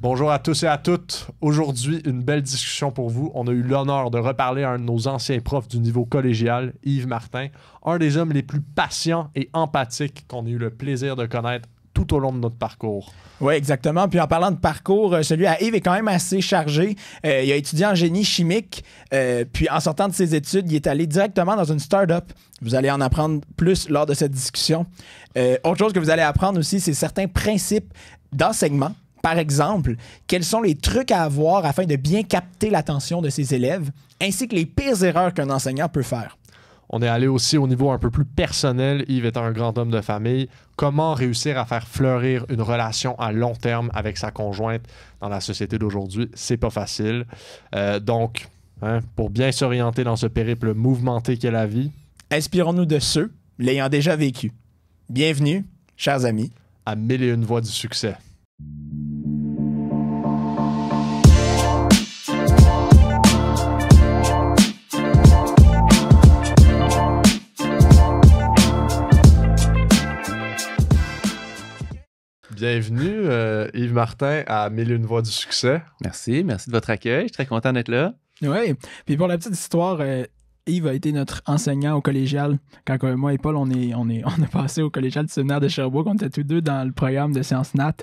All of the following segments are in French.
Bonjour à tous et à toutes. Aujourd'hui, une belle discussion pour vous. On a eu l'honneur de reparler à un de nos anciens profs du niveau collégial, Yves Martin, un des hommes les plus patients et empathiques qu'on ait eu le plaisir de connaître tout au long de notre parcours. Oui, exactement. Puis en parlant de parcours, celui à Yves est quand même assez chargé. Il a étudié en génie chimique. Puis en sortant de ses études, il est allé directement dans une start-up. Vous allez en apprendre plus lors de cette discussion. Autre chose que vous allez apprendre aussi, c'est certains principes d'enseignement. Par exemple, quels sont les trucs à avoir afin de bien capter l'attention de ses élèves, ainsi que les pires erreurs qu'un enseignant peut faire. On est allé aussi au niveau un peu plus personnel. Yves étant un grand homme de famille, comment réussir à faire fleurir une relation à long terme avec sa conjointe dans la société d'aujourd'hui, c'est pas facile. Donc, pour bien s'orienter dans ce périple mouvementé qu'est la vie, inspirons-nous de ceux l'ayant déjà vécu. Bienvenue, chers amis, à 1001 voies du succès. Bienvenue, Yves Martin, à 1001 voies du succès. Merci de votre accueil. Je suis très content d'être là. Oui, puis pour la petite histoire, Yves a été notre enseignant au collégial. Quand moi et Paul, on a passé au collégial du séminaire de Sherbrooke, on était tous deux dans le programme de sciences nat.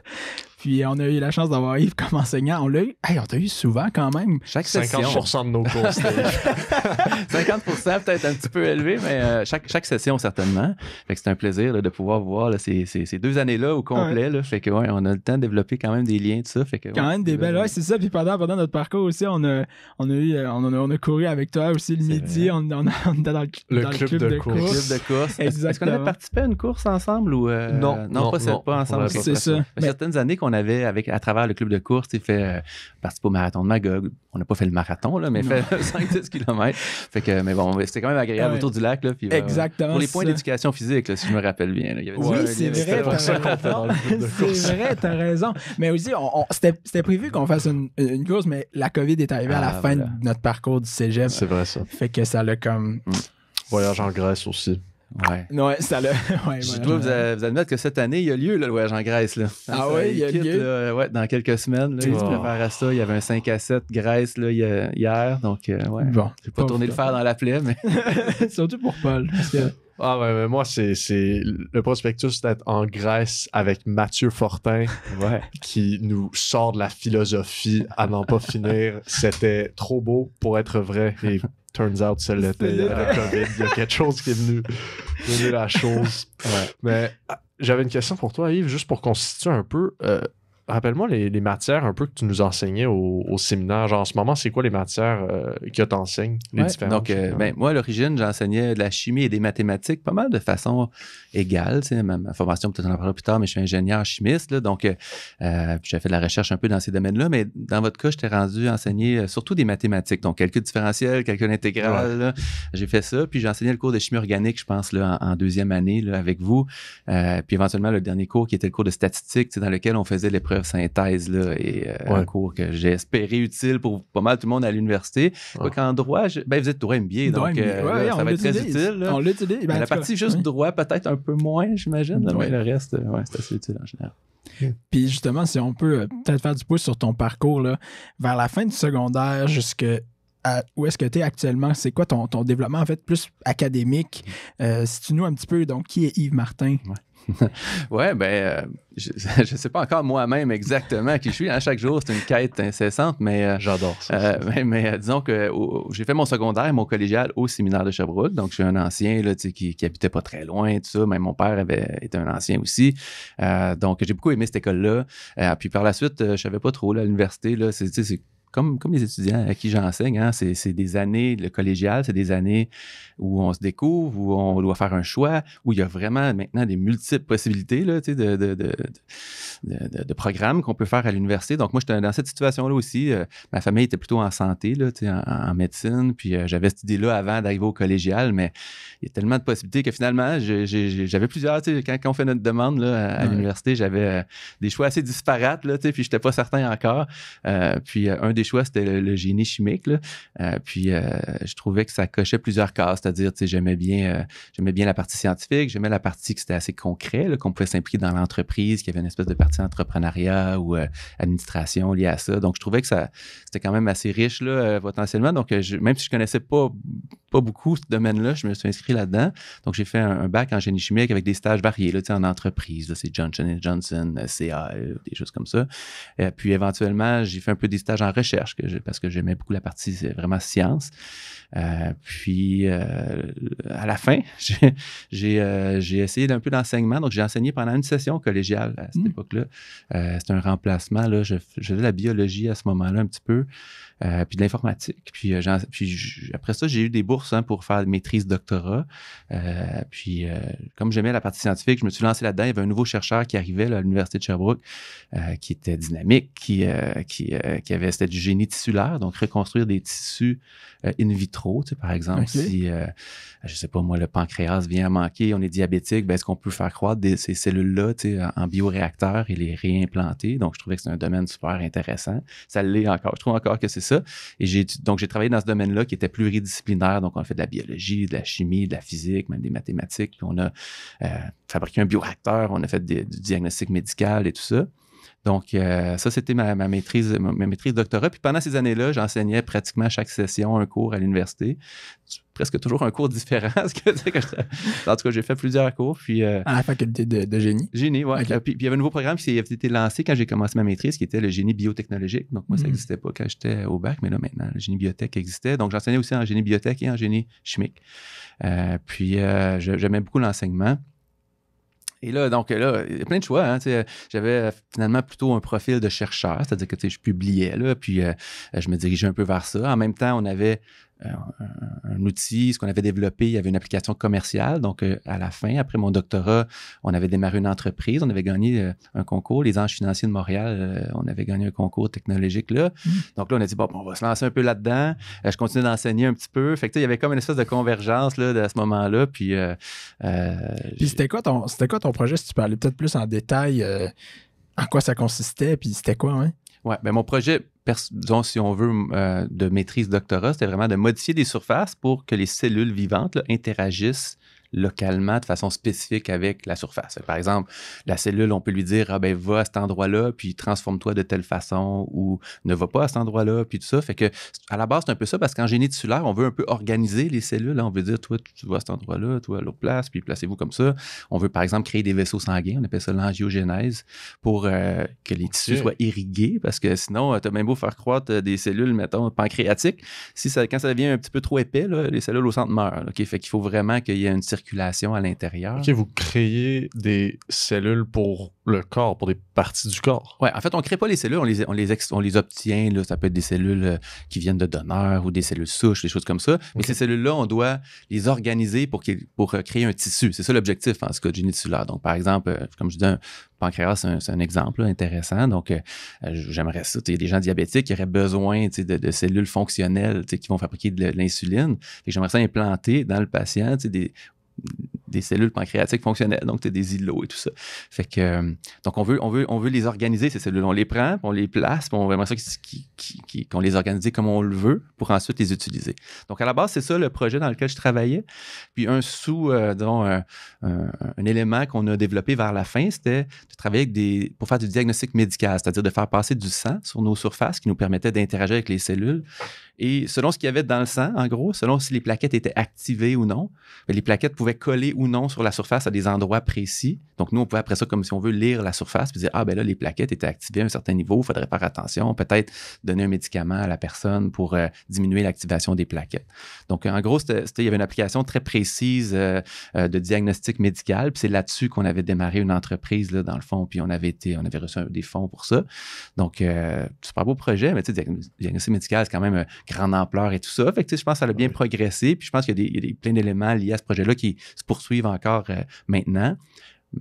Puis on a eu la chance d'avoir Yves comme enseignant. On l'a eu, on t'a eu souvent quand même. Chaque session. 50% de nos cours, 50% peut-être un petit peu élevé, mais chaque session certainement. Fait que c'est un plaisir là, de pouvoir voir là, ces 2 années-là au complet. Là, fait que on a le temps de développer quand même des liens de ça. Fait que, quand même des belles. Ouais, c'est ça. Puis pendant notre parcours aussi, on a couru avec toi aussi le midi. On était dans le club de course. Club de course. Est-ce qu'on avait participé à une course ensemble ou non, pas ensemble. C'est ça. Certaines années qu'on avait à travers le club de course, fait participer au marathon de Magog. On n'a pas fait le marathon, là, mais fait 5-10 km. Fait que, mais bon, c'était quand même agréable autour du lac. Là, puis, exactement. Pour les points d'éducation physique, là, si je me rappelle bien. Là, il y avait oui, c'est vrai, t'as raison. Mais aussi, c'était prévu qu'on fasse une course, mais la COVID est arrivée à la fin de notre parcours du cégep. C'est vrai, ça. Fait que ça l'a comme... Voyage en Grèce aussi. Ouais, ça l'a. Ouais, je dois vous admettre que cette année, il y a lieu le voyage en Grèce. Là. Ah oui, il y a lieu. Là, dans quelques semaines. Là, il se prépare à ça. Il y avait un 5 à 7 Grèce là, hier. Donc, bon, j'ai pas tourné le fer dans la plaie, mais. Surtout pour Paul. Parce que... Ah ouais, mais moi, c'est le prospectus d'être en Grèce avec Mathieu Fortin qui nous sort de la philosophie à n'en pas finir. C'était trop beau pour être vrai et turns out, ça l'était. Il y a la COVID, il y a quelque chose qui est venu la chose. Mais j'avais une question pour toi, Yves, juste pour constituer un peu. Rappelle-moi les matières un peu que tu nous enseignais au séminaire. Genre, en ce moment, c'est quoi les matières que tu enseignes? Les différentes? Donc, moi, à l'origine, j'enseignais de la chimie et des mathématiques pas mal de façon égale. Ma formation, peut-être on en parlera plus tard, mais je suis ingénieur chimiste. Là, donc, j'ai fait de la recherche un peu dans ces domaines-là. Mais dans votre cas, j'étais rendu à enseigner surtout des mathématiques. Donc, calcul différentiel, calcul intégral. Là, j'ai fait ça. Puis, j'ai enseigné le cours de chimie organique, je pense, là, en 2e année là, avec vous. Puis, éventuellement, le dernier cours qui était le cours de statistique, dans lequel on faisait l'épreuve synthèse là, et un cours que j'ai espéré utile pour pas mal tout le monde à l'université. Qu'en droit, vous êtes droit MBA, donc ça va être très utile. Là. On l'utilise. La partie juste droit, peut-être un peu moins, j'imagine, mais le reste, c'est assez utile en général. Puis justement, si on peut peut-être faire du pouce sur ton parcours, là, vers la fin du secondaire jusqu'à où est-ce que tu es actuellement? C'est quoi ton développement, en fait, plus académique? Situe-nous un petit peu, donc, qui est Yves Martin? Je sais pas encore moi-même exactement qui je suis. Chaque jour, c'est une quête incessante, mais j'adore ça. Mais disons que j'ai fait mon secondaire, mon collégial au séminaire de Sherbrooke. Donc, je suis un ancien là, qui habitait pas très loin, tout ça. Même mon père était un ancien aussi. Donc, j'ai beaucoup aimé cette école-là. Puis par la suite, je savais pas trop là, à l'université. Là, c'est comme les étudiants à qui j'enseigne, c'est des années, le collégial, c'est des années où on se découvre, où on doit faire un choix, où il y a vraiment maintenant des multiples possibilités là, de programmes qu'on peut faire à l'université. Donc, moi, j'étais dans cette situation-là aussi. Ma famille était plutôt en santé, là, en médecine, puis j'avais cette idée-là avant d'arriver au collégial, mais il y a tellement de possibilités que finalement, j'avais plusieurs, quand on fait notre demande là, à l'université, j'avais des choix assez disparates, là, puis je n'étais pas certain encore. Puis un des choix, c'était le génie chimique. Là. Puis je trouvais que ça cochait plusieurs cases, c'est-à-dire, tu sais, j'aimais bien la partie scientifique, j'aimais la partie que c'était assez concret, là, qu'on pouvait s'impliquer dans l'entreprise, qu'il y avait une espèce de partie entrepreneuriat ou administration liée à ça. Donc, je trouvais que c'était quand même assez riche là, potentiellement. Donc, même si je connaissais pas beaucoup ce domaine-là, je me suis inscrit là-dedans. Donc, j'ai fait un bac en génie chimique avec des stages variés là, en entreprise. Là, c'est Johnson & Johnson, CA, des choses comme ça. Puis, éventuellement, j'ai fait un peu des stages en recherche parce que j'aimais beaucoup la partie vraiment science. Puis, à la fin, j'ai essayé un peu d'enseignement. Donc, j'ai enseigné pendant une session collégiale à cette époque-là. C'était un remplacement. Là, je faisais de la biologie à ce moment-là un petit peu. Puis de l'informatique. Puis après ça, j'ai eu des bourses pour faire maîtrise doctorat. Puis comme j'aimais la partie scientifique, je me suis lancé là-dedans. Il y avait un nouveau chercheur qui arrivait là, à l'Université de Sherbrooke qui était dynamique, c'était du génie tissulaire, donc reconstruire des tissus in vitro. Tu sais, par exemple, si, je sais pas moi, le pancréas vient à manquer, on est diabétique, ben, est-ce qu'on peut faire croître ces cellules-là tu sais, en bioréacteur et les réimplanter? Donc, je trouvais que c'est un domaine super intéressant. Ça l'est encore. Je trouve encore que c'est ça. Et donc, j'ai travaillé dans ce domaine-là qui était pluridisciplinaire. Donc, on a fait de la biologie, de la chimie, de la physique, même des mathématiques. Puis, on a fabriqué un bioréacteur, on a fait du diagnostic médical et tout ça. Donc, ça, c'était ma maîtrise doctorat. Puis pendant ces années-là, j'enseignais pratiquement à chaque session un cours à l'université. Presque toujours un cours différent. En tout cas, j'ai fait plusieurs cours. Puis, à la faculté de génie? Génie, oui. Okay. Puis il y avait un nouveau programme qui avait été lancé quand j'ai commencé ma maîtrise, qui était le génie biotechnologique. Donc, moi, ça n'existait pas quand j'étais au bac, mais là, maintenant, le génie biotech existait. Donc, j'enseignais aussi en génie biotech et en génie chimique. Puis, j'aimais beaucoup l'enseignement. Et là, donc là, il y a plein de choix. Hein, j'avais finalement plutôt un profil de chercheur, c'est-à-dire que je publiais, là, puis je me dirigeais un peu vers ça. En même temps, on avait un outil, ce qu'on avait développé, il y avait une application commerciale. Donc, à la fin, après mon doctorat, on avait démarré une entreprise. On avait gagné un concours, les Anges financiers de Montréal. On avait gagné un concours technologique là. Donc là, on a dit, bon, on va se lancer un peu là-dedans. Je continuais d'enseigner un petit peu. Fait que il y avait comme une espèce de convergence là, à ce moment-là. Puis c'était quoi ton projet, si tu parlais peut-être plus en détail en quoi ça consistait, puis c'était quoi, hein? Oui, bien mon projet, disons, si on veut, de maîtrise doctorat, c'était vraiment de modifier des surfaces pour que les cellules vivantes là, interagissent localement de façon spécifique avec la surface. Par exemple, la cellule, on peut lui dire, ah ben, va à cet endroit-là, puis transforme-toi de telle façon, ou ne va pas à cet endroit-là, puis tout ça. Fait que, à la base, c'est un peu ça, parce qu'en génie tissulaire, on veut un peu organiser les cellules. Hein. On veut dire, toi, tu vas à cet endroit-là, toi, à l'autre place, puis placez-vous comme ça. On veut, par exemple, créer des vaisseaux sanguins. On appelle ça l'angiogénèse, pour que les tissus soient irrigués, parce que sinon, tu as même beau faire croître des cellules, mettons, pancréatiques. Quand ça devient un petit peu trop épais, là, les cellules au centre meurent. Là, okay? Fait qu'il faut vraiment qu'il y ait une circulation à l'intérieur. OK, vous créez des cellules pour le corps, pour des parties du corps. Oui, en fait, on ne crée pas les cellules, on les obtient. Là, ça peut être des cellules qui viennent de donneurs ou des cellules souches, des choses comme ça. Mais ces cellules-là, on doit les organiser pour créer un tissu. C'est ça l'objectif, en ce cas, du génie tissulaire. Donc, par exemple, comme je dis, un pancréas, c'est un exemple là, intéressant. Donc, j'aimerais ça. Il y a des gens diabétiques qui auraient besoin de cellules fonctionnelles qui vont fabriquer de l'insuline. J'aimerais ça implanter dans le patient des cellules pancréatiques fonctionnelles, donc des îlots et tout ça. Fait que, donc on veut les organiser, ces cellules. On les prend, puis on les place, puis on veut vraiment ça qu'on les organise comme on le veut pour ensuite les utiliser. Donc à la base, c'est ça le projet dans lequel je travaillais. Puis un élément qu'on a développé vers la fin, c'était de travailler pour faire du diagnostic médical, c'est-à-dire de faire passer du sang sur nos surfaces qui nous permettait d'interagir avec les cellules. Et selon ce qu'il y avait dans le sang, en gros, selon si les plaquettes étaient activées ou non, les plaquettes pouvaient coller ou non sur la surface à des endroits précis. Donc, nous, on pouvait après ça, comme si on veut lire la surface, puis dire, ah ben là, les plaquettes étaient activées à un certain niveau, il faudrait faire attention, peut-être donner un médicament à la personne pour diminuer l'activation des plaquettes. Donc, en gros, il y avait une application très précise de diagnostic médical, puis c'est là-dessus qu'on avait démarré une entreprise, là, dans le fond, puis on avait reçu des fonds pour ça. Donc, super beau projet, mais tu sais, diagnostic médical, c'est quand même grande ampleur et tout ça. Fait que, je pense que ça a bien progressé, puis je pense qu'il y a plein d'éléments liés à ce projet-là qui se poursuivent encore maintenant.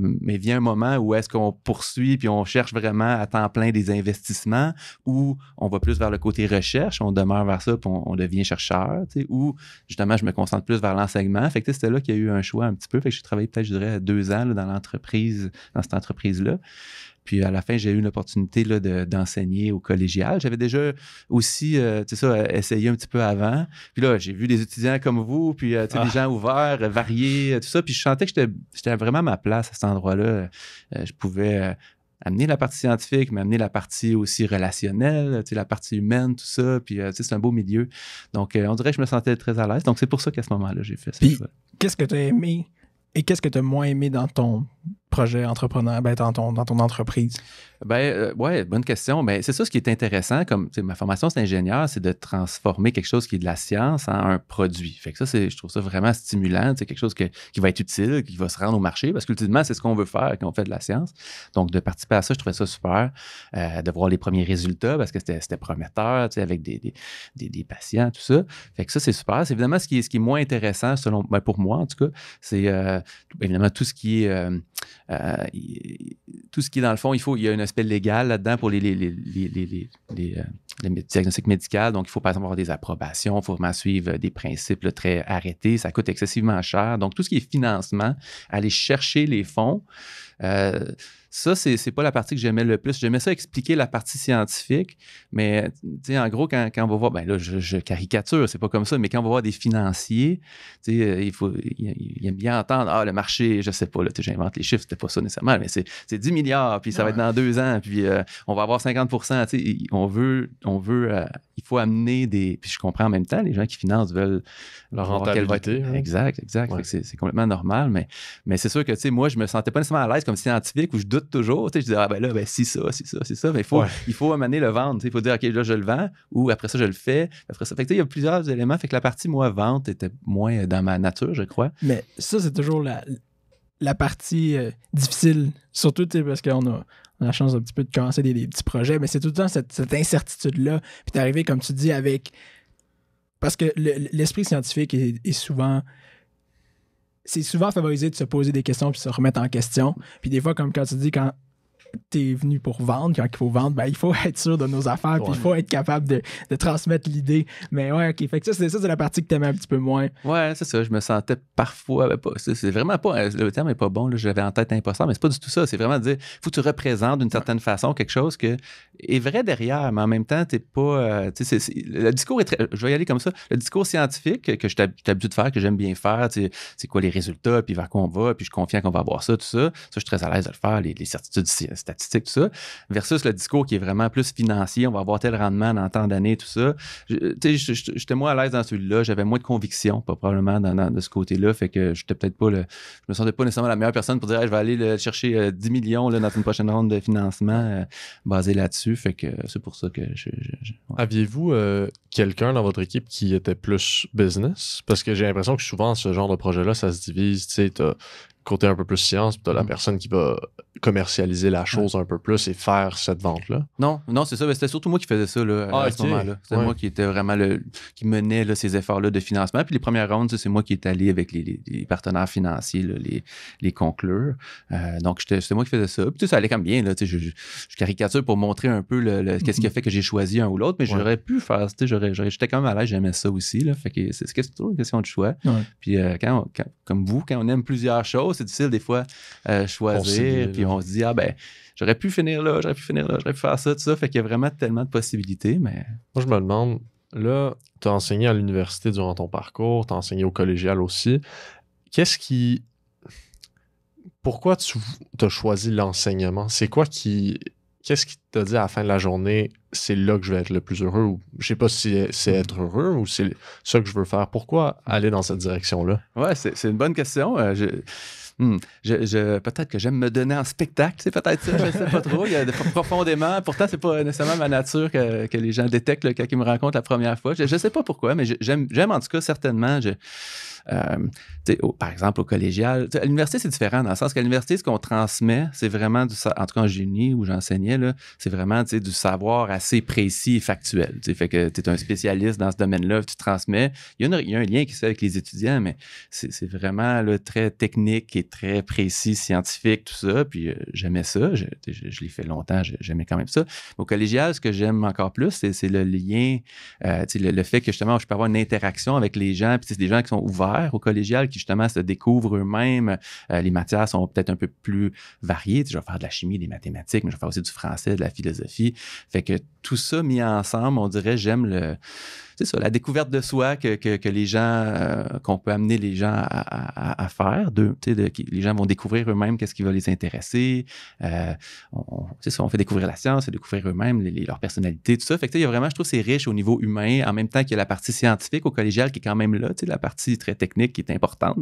Mais vient un moment où est-ce qu'on poursuit puis on cherche vraiment à temps plein des investissements ou on va plus vers le côté recherche, on demeure vers ça puis on devient chercheur, ou justement je me concentre plus vers l'enseignement. Fait que c'était là qu'il y a eu un choix un petit peu. Fait que j'ai travaillé peut-être, je dirais, 2 ans là, dans cette entreprise-là. Puis à la fin, j'ai eu l'opportunité là, d'enseigner au collégial. J'avais déjà aussi, essayé un petit peu avant. Puis là, j'ai vu des étudiants comme vous, puis des gens ouverts, variés, tout ça. Puis je sentais que j'étais vraiment à ma place à cet endroit-là. Je pouvais amener la partie scientifique, mais amener la partie aussi relationnelle, la partie humaine, tout ça. Puis c'est un beau milieu. Donc, on dirait que je me sentais très à l'aise. Donc, c'est pour ça qu'à ce moment-là, j'ai fait ça. Puis, qu'est-ce que tu as aimé et qu'est-ce que tu as moins aimé dans ton projet entrepreneur, dans ton entreprise? Ouais, bonne question. Mais c'est ça ce qui est intéressant. Comme ma formation, c'est ingénieur, c'est de transformer quelque chose qui est de la science en un produit. Fait que ça, je trouve ça vraiment stimulant. C'est quelque chose qui va être utile, qui va se rendre au marché, parce qu'ultimement, c'est ce qu'on veut faire quand on fait de la science. Donc, de participer à ça, je trouvais ça super. De voir les premiers résultats, parce que c'était prometteur, avec des patients, tout ça. Fait que ça, c'est super. C'est évidemment ce qui est moins intéressant, pour moi, en tout cas. C'est évidemment tout ce qui est dans le fond, il y a un aspect légal là-dedans pour les diagnostics médicaux. Donc, il faut par exemple avoir des approbations, il faut vraiment suivre des principes là, très arrêtés. Ça coûte excessivement cher. Donc, tout ce qui est financement, aller chercher les fonds, ça, c'est pas la partie que j'aimais le plus. J'aimais ça expliquer la partie scientifique, mais en gros, quand on va voir, ben là, je caricature, c'est pas comme ça, mais quand on va voir des financiers, il aime bien entendre, le marché, je sais pas, là, j'invente les chiffres, c'était pas ça nécessairement, mais c'est 10 milliards, puis ça va être dans 2 ans, puis on va avoir 50%, on veut, il faut amener des... Puis je comprends en même temps, les gens qui financent veulent... La rentabilité. Exact. Ouais. C'est complètement normal, mais c'est sûr que, moi, je me sentais pas nécessairement à l'aise comme scientifique où je doute toujours. Je disais, si ça. Mais il faut amener le vendre. Il faut dire, OK, là, je le vends ou après ça, je le fais. Après ça, fait que il y a plusieurs éléments. Fait que la partie, moi, vente était moins dans ma nature, je crois. Mais ça, c'est toujours la partie difficile. Surtout, parce qu'on a la chance un petit peu de commencer des petits projets, mais c'est tout le temps cette incertitude-là. Puis t'es arrivé, comme tu dis, avec... Parce que l'esprit scientifique est souvent... C'est souvent favorisé de se poser des questions puis se remettre en question. Puis des fois, comme quand tu dis, quand t'es venu pour vendre, quand il faut vendre, il faut être sûr de nos affaires puis il faut être capable de transmettre l'idée. Mais ouais, OK. Fait que ça, c'est la partie que t'aimais un petit peu moins. Ouais, c'est ça. Je me sentais parfois... c'est vraiment pas... Le terme est pas bon. Là, j'avais en tête imposteur, mais c'est pas du tout ça. C'est vraiment de dire, il faut que tu représentes d'une certaine façon quelque chose que est vrai derrière, mais en même temps, t'es pas... le discours est très... Je vais y aller comme ça. Le discours scientifique que je suis habitué de faire, que j'aime bien faire, c'est quoi les résultats, puis vers quoi on va, puis je suis confiant qu'on va avoir ça, tout ça. Ça, je suis très à l'aise de le faire, les certitudes statistiques, tout ça, versus le discours qui est vraiment plus financier, on va avoir tel rendement dans tant d'années, tout ça. J'étais moins à l'aise dans celui-là, j'avais moins de conviction, probablement, de ce côté-là, fait que j'étais peut-être pas je me sentais pas nécessairement la meilleure personne pour dire, je vais aller chercher 10 millions là, dans une prochaine ronde de financement basé là-dessus, fait que c'est pour ça que ouais. Aviez-vous quelqu'un dans votre équipe qui était plus business? Parce que j'ai l'impression que souvent, ce genre de projet-là, ça se divise, tu sais, t'as côté un peu plus science, puis t'as la personne qui va commercialiser la chose un peu plus et faire cette vente-là. Non, c'est ça. Mais c'était surtout moi qui faisais ça là, à ce moment-là. C'était moi qui était vraiment qui menait là, ces efforts-là de financement. Puis les premières rondes, c'est moi qui est allé avec les partenaires financiers, là, les conclure. Donc, c'était moi qui faisais ça. Puis ça allait quand même bien. Là, je caricature pour montrer un peu qu'est-ce qui a fait que j'ai choisi un ou l'autre, mais j'aurais pu faire. J'étais quand même à l'aise, j'aimais ça aussi. Là, fait que c'est toujours une question de choix. Ouais. Puis comme vous, quand on aime plusieurs choses, c'est difficile des fois choisir. Puis on se dit, j'aurais pu finir là, j'aurais pu faire ça, tout ça. Fait qu'il y a vraiment tellement de possibilités. Mais moi, je me demande, là, tu as enseigné à l'université durant ton parcours, tu as enseigné au collégial aussi. Pourquoi tu as choisi l'enseignement? Qu'est-ce qui t'a dit à la fin de la journée, c'est là que je vais être le plus heureux? Ou je sais pas si c'est être heureux ou c'est ça que je veux faire. Pourquoi aller dans cette direction-là? Ouais, c'est une bonne question. Peut-être que j'aime me donner en spectacle, c'est peut-être ça, je ne sais pas trop. Il y a profondément, pourtant, c'est pas nécessairement ma nature que les gens détectent là, quand ils me rencontrent la première fois. Je ne sais pas pourquoi, mais j'aime en tout cas certainement. Par exemple, au collégial. À l'université, c'est différent dans le sens qu'à l'université, ce qu'on transmet, c'est vraiment en tout cas en génie où j'enseignais, là, c'est vraiment du savoir assez précis et factuel. Fait que tu es un spécialiste dans ce domaine-là, tu transmets. Il y a un lien qui se fait avec les étudiants, mais c'est vraiment là, très technique et est très précis, scientifique, tout ça. Puis j'aimais ça. Je l'ai fait longtemps, j'aimais quand même ça. Au collégial, ce que j'aime encore plus, c'est le lien, le fait que justement, je peux avoir une interaction avec les gens. Puis c'est des gens qui sont ouverts au collégial, qui justement se découvrent eux-mêmes. Les matières sont peut-être un peu plus variées. Je vais faire de la chimie, des mathématiques, mais je vais faire aussi du français, de la philosophie. Fait que tout ça mis ensemble, on dirait, j'aime c'est ça, la découverte de soi que les gens, qu'on peut amener les gens à faire. Les gens vont découvrir eux-mêmes qu'est-ce qui va les intéresser. C'est ça, on fait découvrir la science, découvrir eux-mêmes leur personnalité, tout ça. Fait que, il y a vraiment, je trouve, c'est riche au niveau humain, en même temps qu'il y a la partie scientifique au collégial qui est quand même là, la partie très technique qui est importante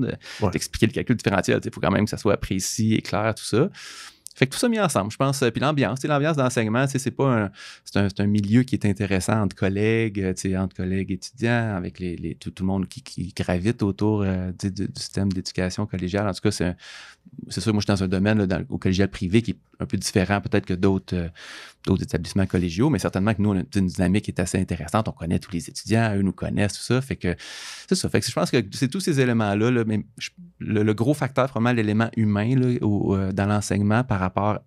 d'expliquer le calcul différentiel. Il faut quand même que ça soit précis et clair, tout ça. Fait que tout ça mis ensemble, je pense. Puis l'ambiance d'enseignement, c'est pas c'est un milieu qui est intéressant entre collègues étudiants, avec tout le monde qui gravite autour du système d'éducation collégiale. En tout cas, c'est sûr, moi, je suis dans un domaine au collégial privé qui est un peu différent peut-être que d'autres établissements collégiaux, mais certainement que nous, on a une dynamique qui est assez intéressante. On connaît tous les étudiants, eux nous connaissent, tout ça. Fait que c'est ça. Fait que je pense que c'est tous ces éléments-là, mais le gros facteur, vraiment l'élément humain dans l'enseignement par rapport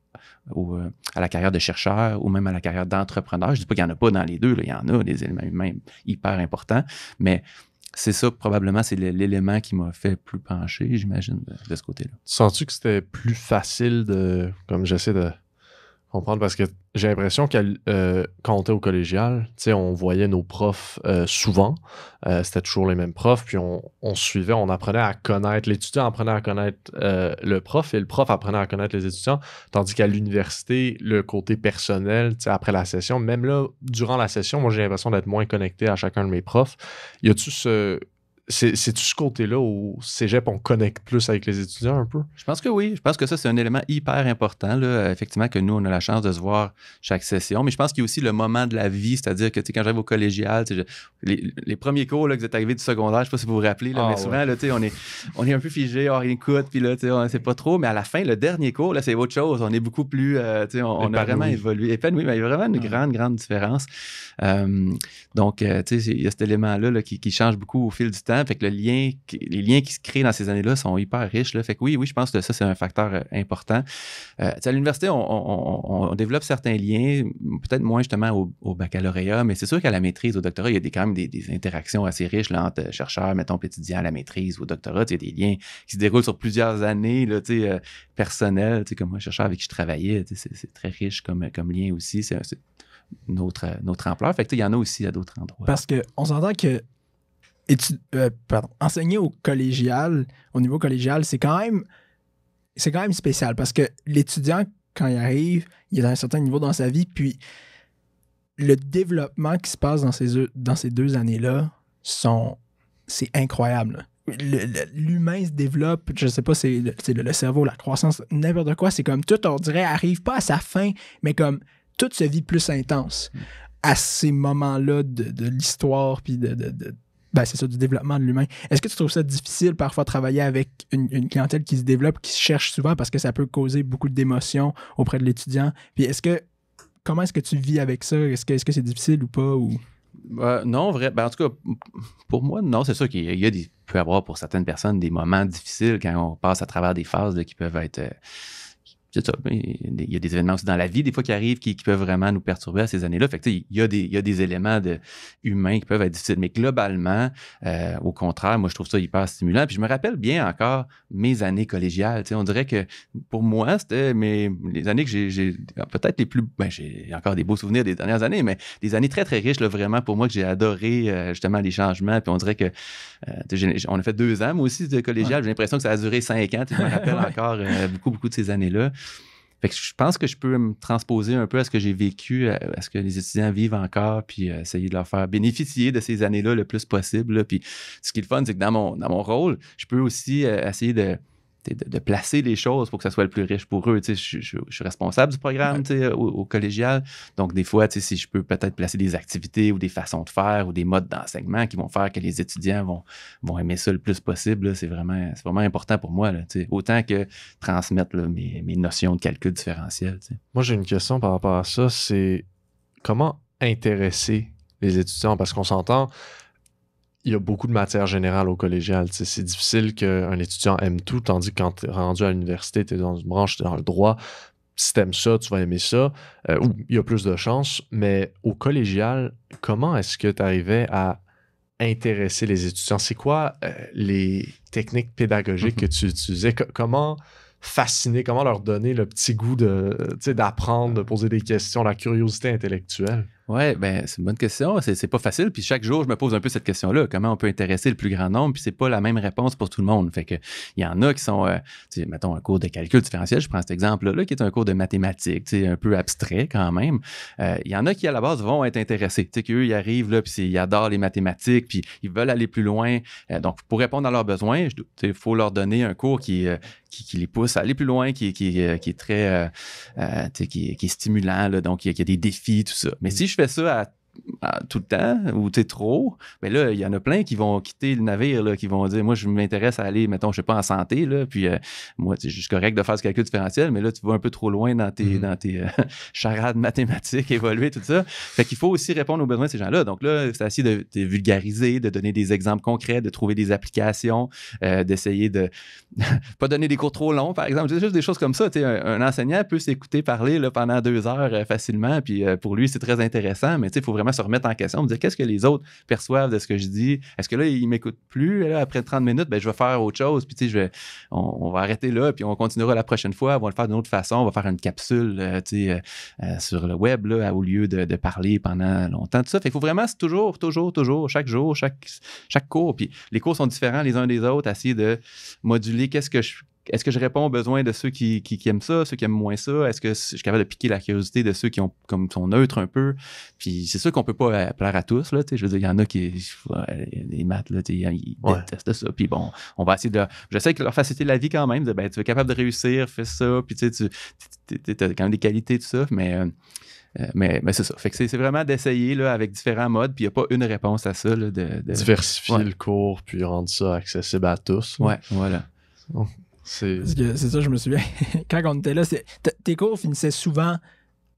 à la carrière de chercheur ou même à la carrière d'entrepreneur. Je ne dis pas qu'il n'y en a pas dans les deux, là. Il y en a des éléments humains hyper importants, mais c'est ça, probablement, c'est l'élément qui m'a fait plus pencher, j'imagine, de ce côté-là. Sens-tu que c'était plus facile comme j'essaie de comprendre, parce que j'ai l'impression quand on était au collégial, on voyait nos profs souvent, c'était toujours les mêmes profs, puis on suivait, on apprenait à connaître, l'étudiant apprenait à connaître le prof, et le prof apprenait à connaître les étudiants, tandis qu'à l'université, le côté personnel, après la session, même là, durant la session, moi j'ai l'impression d'être moins connecté à chacun de mes profs. Y a-tu c'est-tu ce côté-là où cégep, on connecte plus avec les étudiants un peu? Je pense que oui. Je pense que ça, c'est un élément hyper important. Là. Effectivement, que nous, on a la chance de se voir chaque session. Mais je pense qu'il y a aussi le moment de la vie, c'est-à-dire que quand j'arrive au collégial, les premiers cours là, que vous êtes arrivés du secondaire, je ne sais pas si vous vous rappelez, là, mais souvent, là, on est un peu figé, on écoute, puis là, on ne sait pas trop. Mais à la fin, le dernier cours, là, c'est autre chose. On est beaucoup plus... on a vraiment évolué. Épanoui, mais il y a vraiment une grande différence. Donc, il y a cet élément-là là, qui change beaucoup au fil du temps. Fait que les liens qui se créent dans ces années-là sont hyper riches. Là. Fait que oui, je pense que ça, c'est un facteur important. À l'université, on développe certains liens, peut-être moins justement au baccalauréat, mais c'est sûr qu'à la maîtrise, au doctorat, il y a quand même des interactions assez riches là, entre chercheurs, mettons, étudiants à la maîtrise ou au doctorat. Il y a des liens qui se déroulent sur plusieurs années là, personnels. Comme moi, chercheur avec qui je travaillais, c'est très riche comme lien aussi. C'est notre ampleur. Fait que il y en a aussi à d'autres endroits. Parce qu'on s'entend que enseigner au niveau collégial, c'est quand même spécial parce que l'étudiant, quand il arrive, il est à un certain niveau dans sa vie, puis le développement qui se passe dans ces 2 années-là, c'est incroyable. L'humain se développe, je sais pas, c'est le cerveau, la croissance, n'importe quoi, c'est comme tout, on dirait, arrive pas à sa fin, mais comme tout se vit plus intense à ces moments-là de l'histoire, puis c'est ça, du développement de l'humain. Est-ce que tu trouves ça difficile parfois de travailler avec une clientèle qui se développe, qui se cherche souvent parce que ça peut causer beaucoup d'émotions auprès de l'étudiant? Puis comment est-ce que tu vis avec ça? Est-ce que c'est difficile ou pas? Non, vrai. En tout cas, pour moi, non. C'est sûr qu'il peut y avoir pour certaines personnes des moments difficiles quand on passe à travers des phases là, qui peuvent être... c'est ça. Il y a des événements aussi dans la vie, des fois, qui arrivent qui peuvent vraiment nous perturber à ces années-là. Fait que, il y a des éléments humains qui peuvent être difficiles. Mais globalement, au contraire, moi, je trouve ça hyper stimulant. Puis je me rappelle bien encore mes années collégiales. On dirait que pour moi, c'était les années que j'ai peut-être les plus... j'ai encore des beaux souvenirs des dernières années, mais des années très, très riches, là, vraiment, pour moi, que j'ai adoré justement les changements. Puis on dirait que on a fait 2 ans, moi aussi, de collégial. Ouais. J'ai l'impression que ça a duré 5 ans. Je me rappelle encore beaucoup de ces années-là. Fait que je pense que je peux me transposer un peu à ce que j'ai vécu, à ce que les étudiants vivent encore, puis essayer de leur faire bénéficier de ces années-là le plus possible. Là. Puis ce qui est le fun, c'est que dans mon rôle, je peux aussi essayer de placer les choses pour que ça soit le plus riche pour eux. Je suis responsable du programme au collégial. Donc, des fois, si je peux peut-être placer des activités ou des façons de faire ou des modes d'enseignement qui vont faire que les étudiants vont aimer ça le plus possible, là, c'est vraiment important pour moi. Là, autant que transmettre là, mes notions de calcul différentiel. Moi, j'ai une question par rapport à ça. C'est comment intéresser les étudiants? Parce qu'on s'entend... il y a beaucoup de matières générales au collégial. C'est difficile qu'un étudiant aime tout, tandis que quand tu es rendu à l'université, tu es dans une branche, tu es dans le droit. Si tu aimes ça, tu vas aimer ça. Ou il y a plus de chances. Mais au collégial, comment est-ce que tu arrivais à intéresser les étudiants? C'est quoi les techniques pédagogiques que tu utilisais? Comment fasciner, comment leur donner le petit goût d'apprendre, de poser des questions, la curiosité intellectuelle? Oui, ben c'est une bonne question. C'est pas facile. Puis chaque jour, je me pose un peu cette question-là. Comment on peut intéresser le plus grand nombre? Puis c'est pas la même réponse pour tout le monde. Fait que il y en a qui sont, mettons, un cours de calcul différentiel. Je prends cet exemple-là, qui est un cours de mathématiques, un peu abstrait quand même. Il y en a qui, à la base, vont être intéressés. Qu'eux, ils arrivent, là, puis ils adorent les mathématiques, puis ils veulent aller plus loin. Donc, pour répondre à leurs besoins, il faut leur donner un cours qui les pousse à aller plus loin, qui est très qui est stimulant, là, donc il y a des défis, tout ça. Mais si je fais ça à tout le temps, ou trop, mais là, il y en a plein qui vont quitter le navire, là, qui vont dire, moi, je m'intéresse à aller, mettons, je sais pas, en santé, là, puis moi, c'est juste correct de faire ce calcul différentiel, mais là, tu vas un peu trop loin dans tes charades mathématiques, évoluer, tout ça. Fait qu'il faut aussi répondre aux besoins de ces gens-là. Donc là, c'est essayer de vulgariser, de donner des exemples concrets, de trouver des applications, d'essayer de pas donner des cours trop longs, par exemple. C'est juste des choses comme ça. Un enseignant peut s'écouter parler là, pendant 2 heures facilement, puis pour lui, c'est très intéressant, mais il faut vraiment se remettre en question, me dire qu'est-ce que les autres perçoivent de ce que je dis. Est-ce que là, ils m'écoutent plus? Là, après 30 minutes, ben, je vais faire autre chose. Puis, on va arrêter là, puis on continuera la prochaine fois. On va le faire d'une autre façon. On va faire une capsule sur le web là, au lieu de parler pendant longtemps. Tout ça. Fait qu'il faut vraiment toujours, chaque jour, chaque cours. Puis les cours sont différents les uns des autres. Essayer de moduler est-ce que je réponds aux besoins de ceux qui aiment ça, ceux qui aiment moins ça? Est-ce que je suis capable de piquer la curiosité de ceux qui sont neutres un peu? Puis c'est sûr qu'on peut pas plaire à tous, là, je veux dire, il y en a qui, les maths, là, ils détestent ça. Puis bon, on va essayer j'essaie de leur faciliter la vie quand même, tu es capable de réussir, fais ça, puis tu as quand même des qualités, tout ça, mais c'est ça. Fait que c'est vraiment d'essayer là, avec différents modes, puis il n'y a pas une réponse à ça. Là, diversifier le cours, puis rendre ça accessible à tous. Ouais, voilà. C'est ça, je me souvien. Quand on était là, tes cours finissaient souvent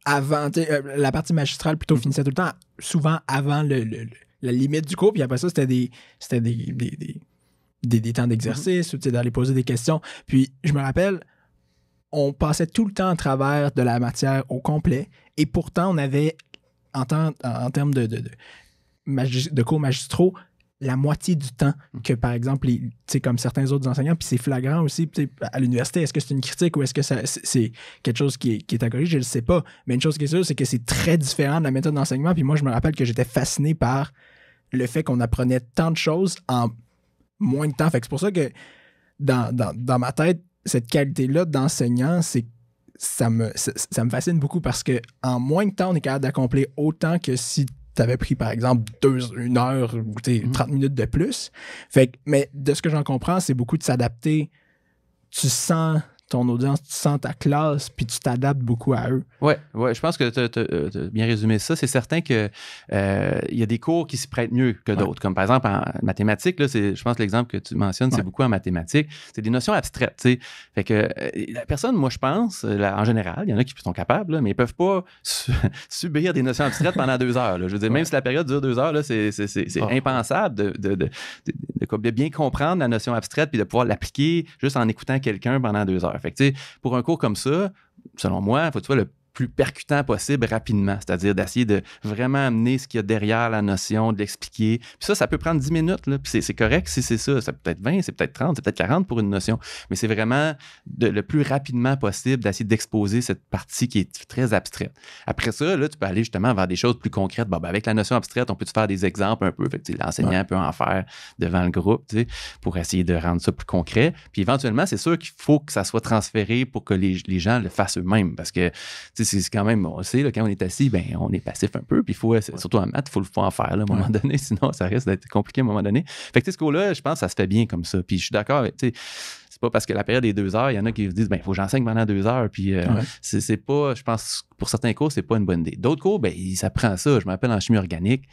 avant, la partie magistrale plutôt finissait tout le temps souvent avant la limite du cours, puis après ça, c'était des temps d'exercice, ou d'aller poser des questions. Puis je me rappelle, on passait tout le temps à travers de la matière au complet, et pourtant, on avait, en termes de cours magistraux, la moitié du temps que, par exemple, comme certains autres enseignants, puis c'est flagrant aussi, à l'université, est-ce que c'est une critique ou est-ce que c'est quelque chose qui est à corriger? Je ne sais pas. Mais une chose qui est sûre, c'est que c'est très différent de la méthode d'enseignement. Puis moi, je me rappelle que j'étais fasciné par le fait qu'on apprenait tant de choses en moins de temps. Fait que c'est pour ça que dans ma tête, cette qualité-là d'enseignant, ça me fascine beaucoup parce qu'en moins de temps, on est capable d'accomplir autant que si tu avais pris, par exemple, 1 heure ou 30 minutes de plus. Mais de ce que j'en comprends, c'est beaucoup de s'adapter. Tu sens ton audience, tu sens ta classe, puis tu t'adaptes beaucoup à eux. Oui, je pense que tu as bien résumé ça. C'est certain qu'il y a des cours qui s'y prêtent mieux que d'autres. Comme par exemple en mathématiques, là, je pense que l'exemple que tu mentionnes, c'est beaucoup en mathématiques. C'est des notions abstraites. T'sais. Fait que la personne, moi, je pense, en général, il y en a qui sont capables, là, mais ils ne peuvent pas subir des notions abstraites pendant 2 heures. Là. Je veux dire, même si la période dure 2 heures, là, c'est impensable de bien comprendre la notion abstraite puis de pouvoir l'appliquer juste en écoutant quelqu'un pendant 2 heures. Fait que, pour un cours comme ça, selon moi, il faut que tu sois le plus percutant possible rapidement, c'est-à-dire d'essayer de vraiment amener ce qu'il y a derrière la notion, de l'expliquer. Puis ça peut prendre 10 minutes, là, puis c'est correct si c'est ça. Ça peut être 20, c'est peut-être 30, c'est peut-être 40 pour une notion, mais c'est vraiment le plus rapidement possible d'essayer d'exposer cette partie qui est très abstraite. Après ça, là, tu peux aller justement vers des choses plus concrètes. Bon, avec la notion abstraite, on peut te faire des exemples un peu. Fait que, l'enseignant peut en faire devant le groupe pour essayer de rendre ça plus concret. Puis éventuellement, c'est sûr qu'il faut que ça soit transféré pour que les gens le fassent eux-mêmes parce que c'est quand même, on le sait, là, quand on est assis, ben, on est passif un peu, puis surtout en maths, il faut en faire là, à un moment donné, sinon ça risque d'être compliqué à un moment donné. Fait que ce cours-là, je pense que ça se fait bien comme ça. Puis je suis d'accord, c'est pas parce que la période est 2 heures, il y en a qui disent, ben, il faut que j'enseigne pendant 2 heures, puis c'est pas, je pense, pour certains cours, c'est pas une bonne idée. D'autres cours, ben, ça prend ça. Je me rappelle en chimie organique,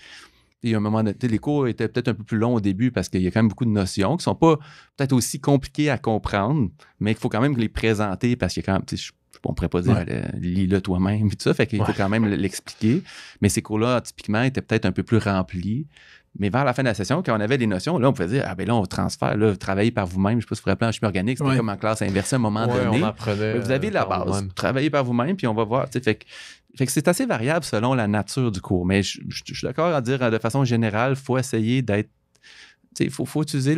puis à un moment donné, les cours étaient peut-être un peu plus longs au début parce qu'il y a quand même beaucoup de notions qui sont pas peut-être aussi compliquées à comprendre, mais qu'il faut quand même les présenter parce qu'il y a quand même, on pourrait pas dire lis-le toi-même, tout ça. Fait qu'il faut quand même l'expliquer. Mais ces cours-là, typiquement, étaient peut-être un peu plus remplis. Mais vers la fin de la session, quand on avait des notions, là, on pouvait dire, ah ben là, on transfère, là, travailler par vous-même. Je sais pas si vous vous rappelez en chimie organique, c'était comme en classe inversée à un moment donné. On apprenait, mais vous avez la base. Travaillez par vous-même, puis on va voir. Fait que c'est assez variable selon la nature du cours. Mais je suis d'accord à dire, de façon générale, il faut essayer d'être. Il faut utiliser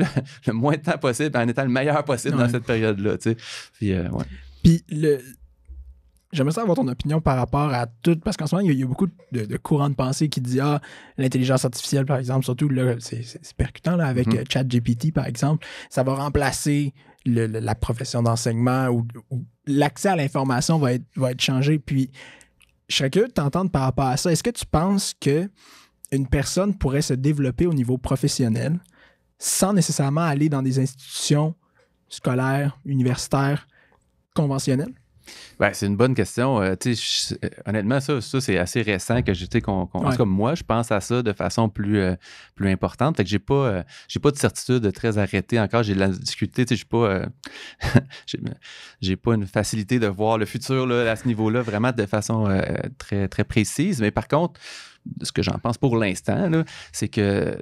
le moins de temps possible en étant le meilleur possible dans cette période-là. Puis j'aimerais savoir ton opinion par rapport à tout, parce qu'en ce moment, il y a beaucoup de courants de pensée qui disent l'intelligence artificielle, par exemple, surtout là, c'est percutant là, avec ChatGPT, par exemple, ça va remplacer la profession d'enseignement ou l'accès à l'information va être changé. Puis je serais curieux de t'entendre par rapport à ça. Est-ce que tu penses que une personne pourrait se développer au niveau professionnel sans nécessairement aller dans des institutions scolaires, universitaires, conventionnelles? Ben, c'est une bonne question. Honnêtement, ça c'est assez récent que en tout cas, moi, je pense à ça de façon plus importante. Fait que j'ai pas de certitude très arrêtée encore. J'ai de la difficulté. Je suis pas j'ai pas une facilité de voir le futur là, à ce niveau-là vraiment de façon très, très précise. Mais par contre, ce que j'en pense pour l'instant, là, c'est que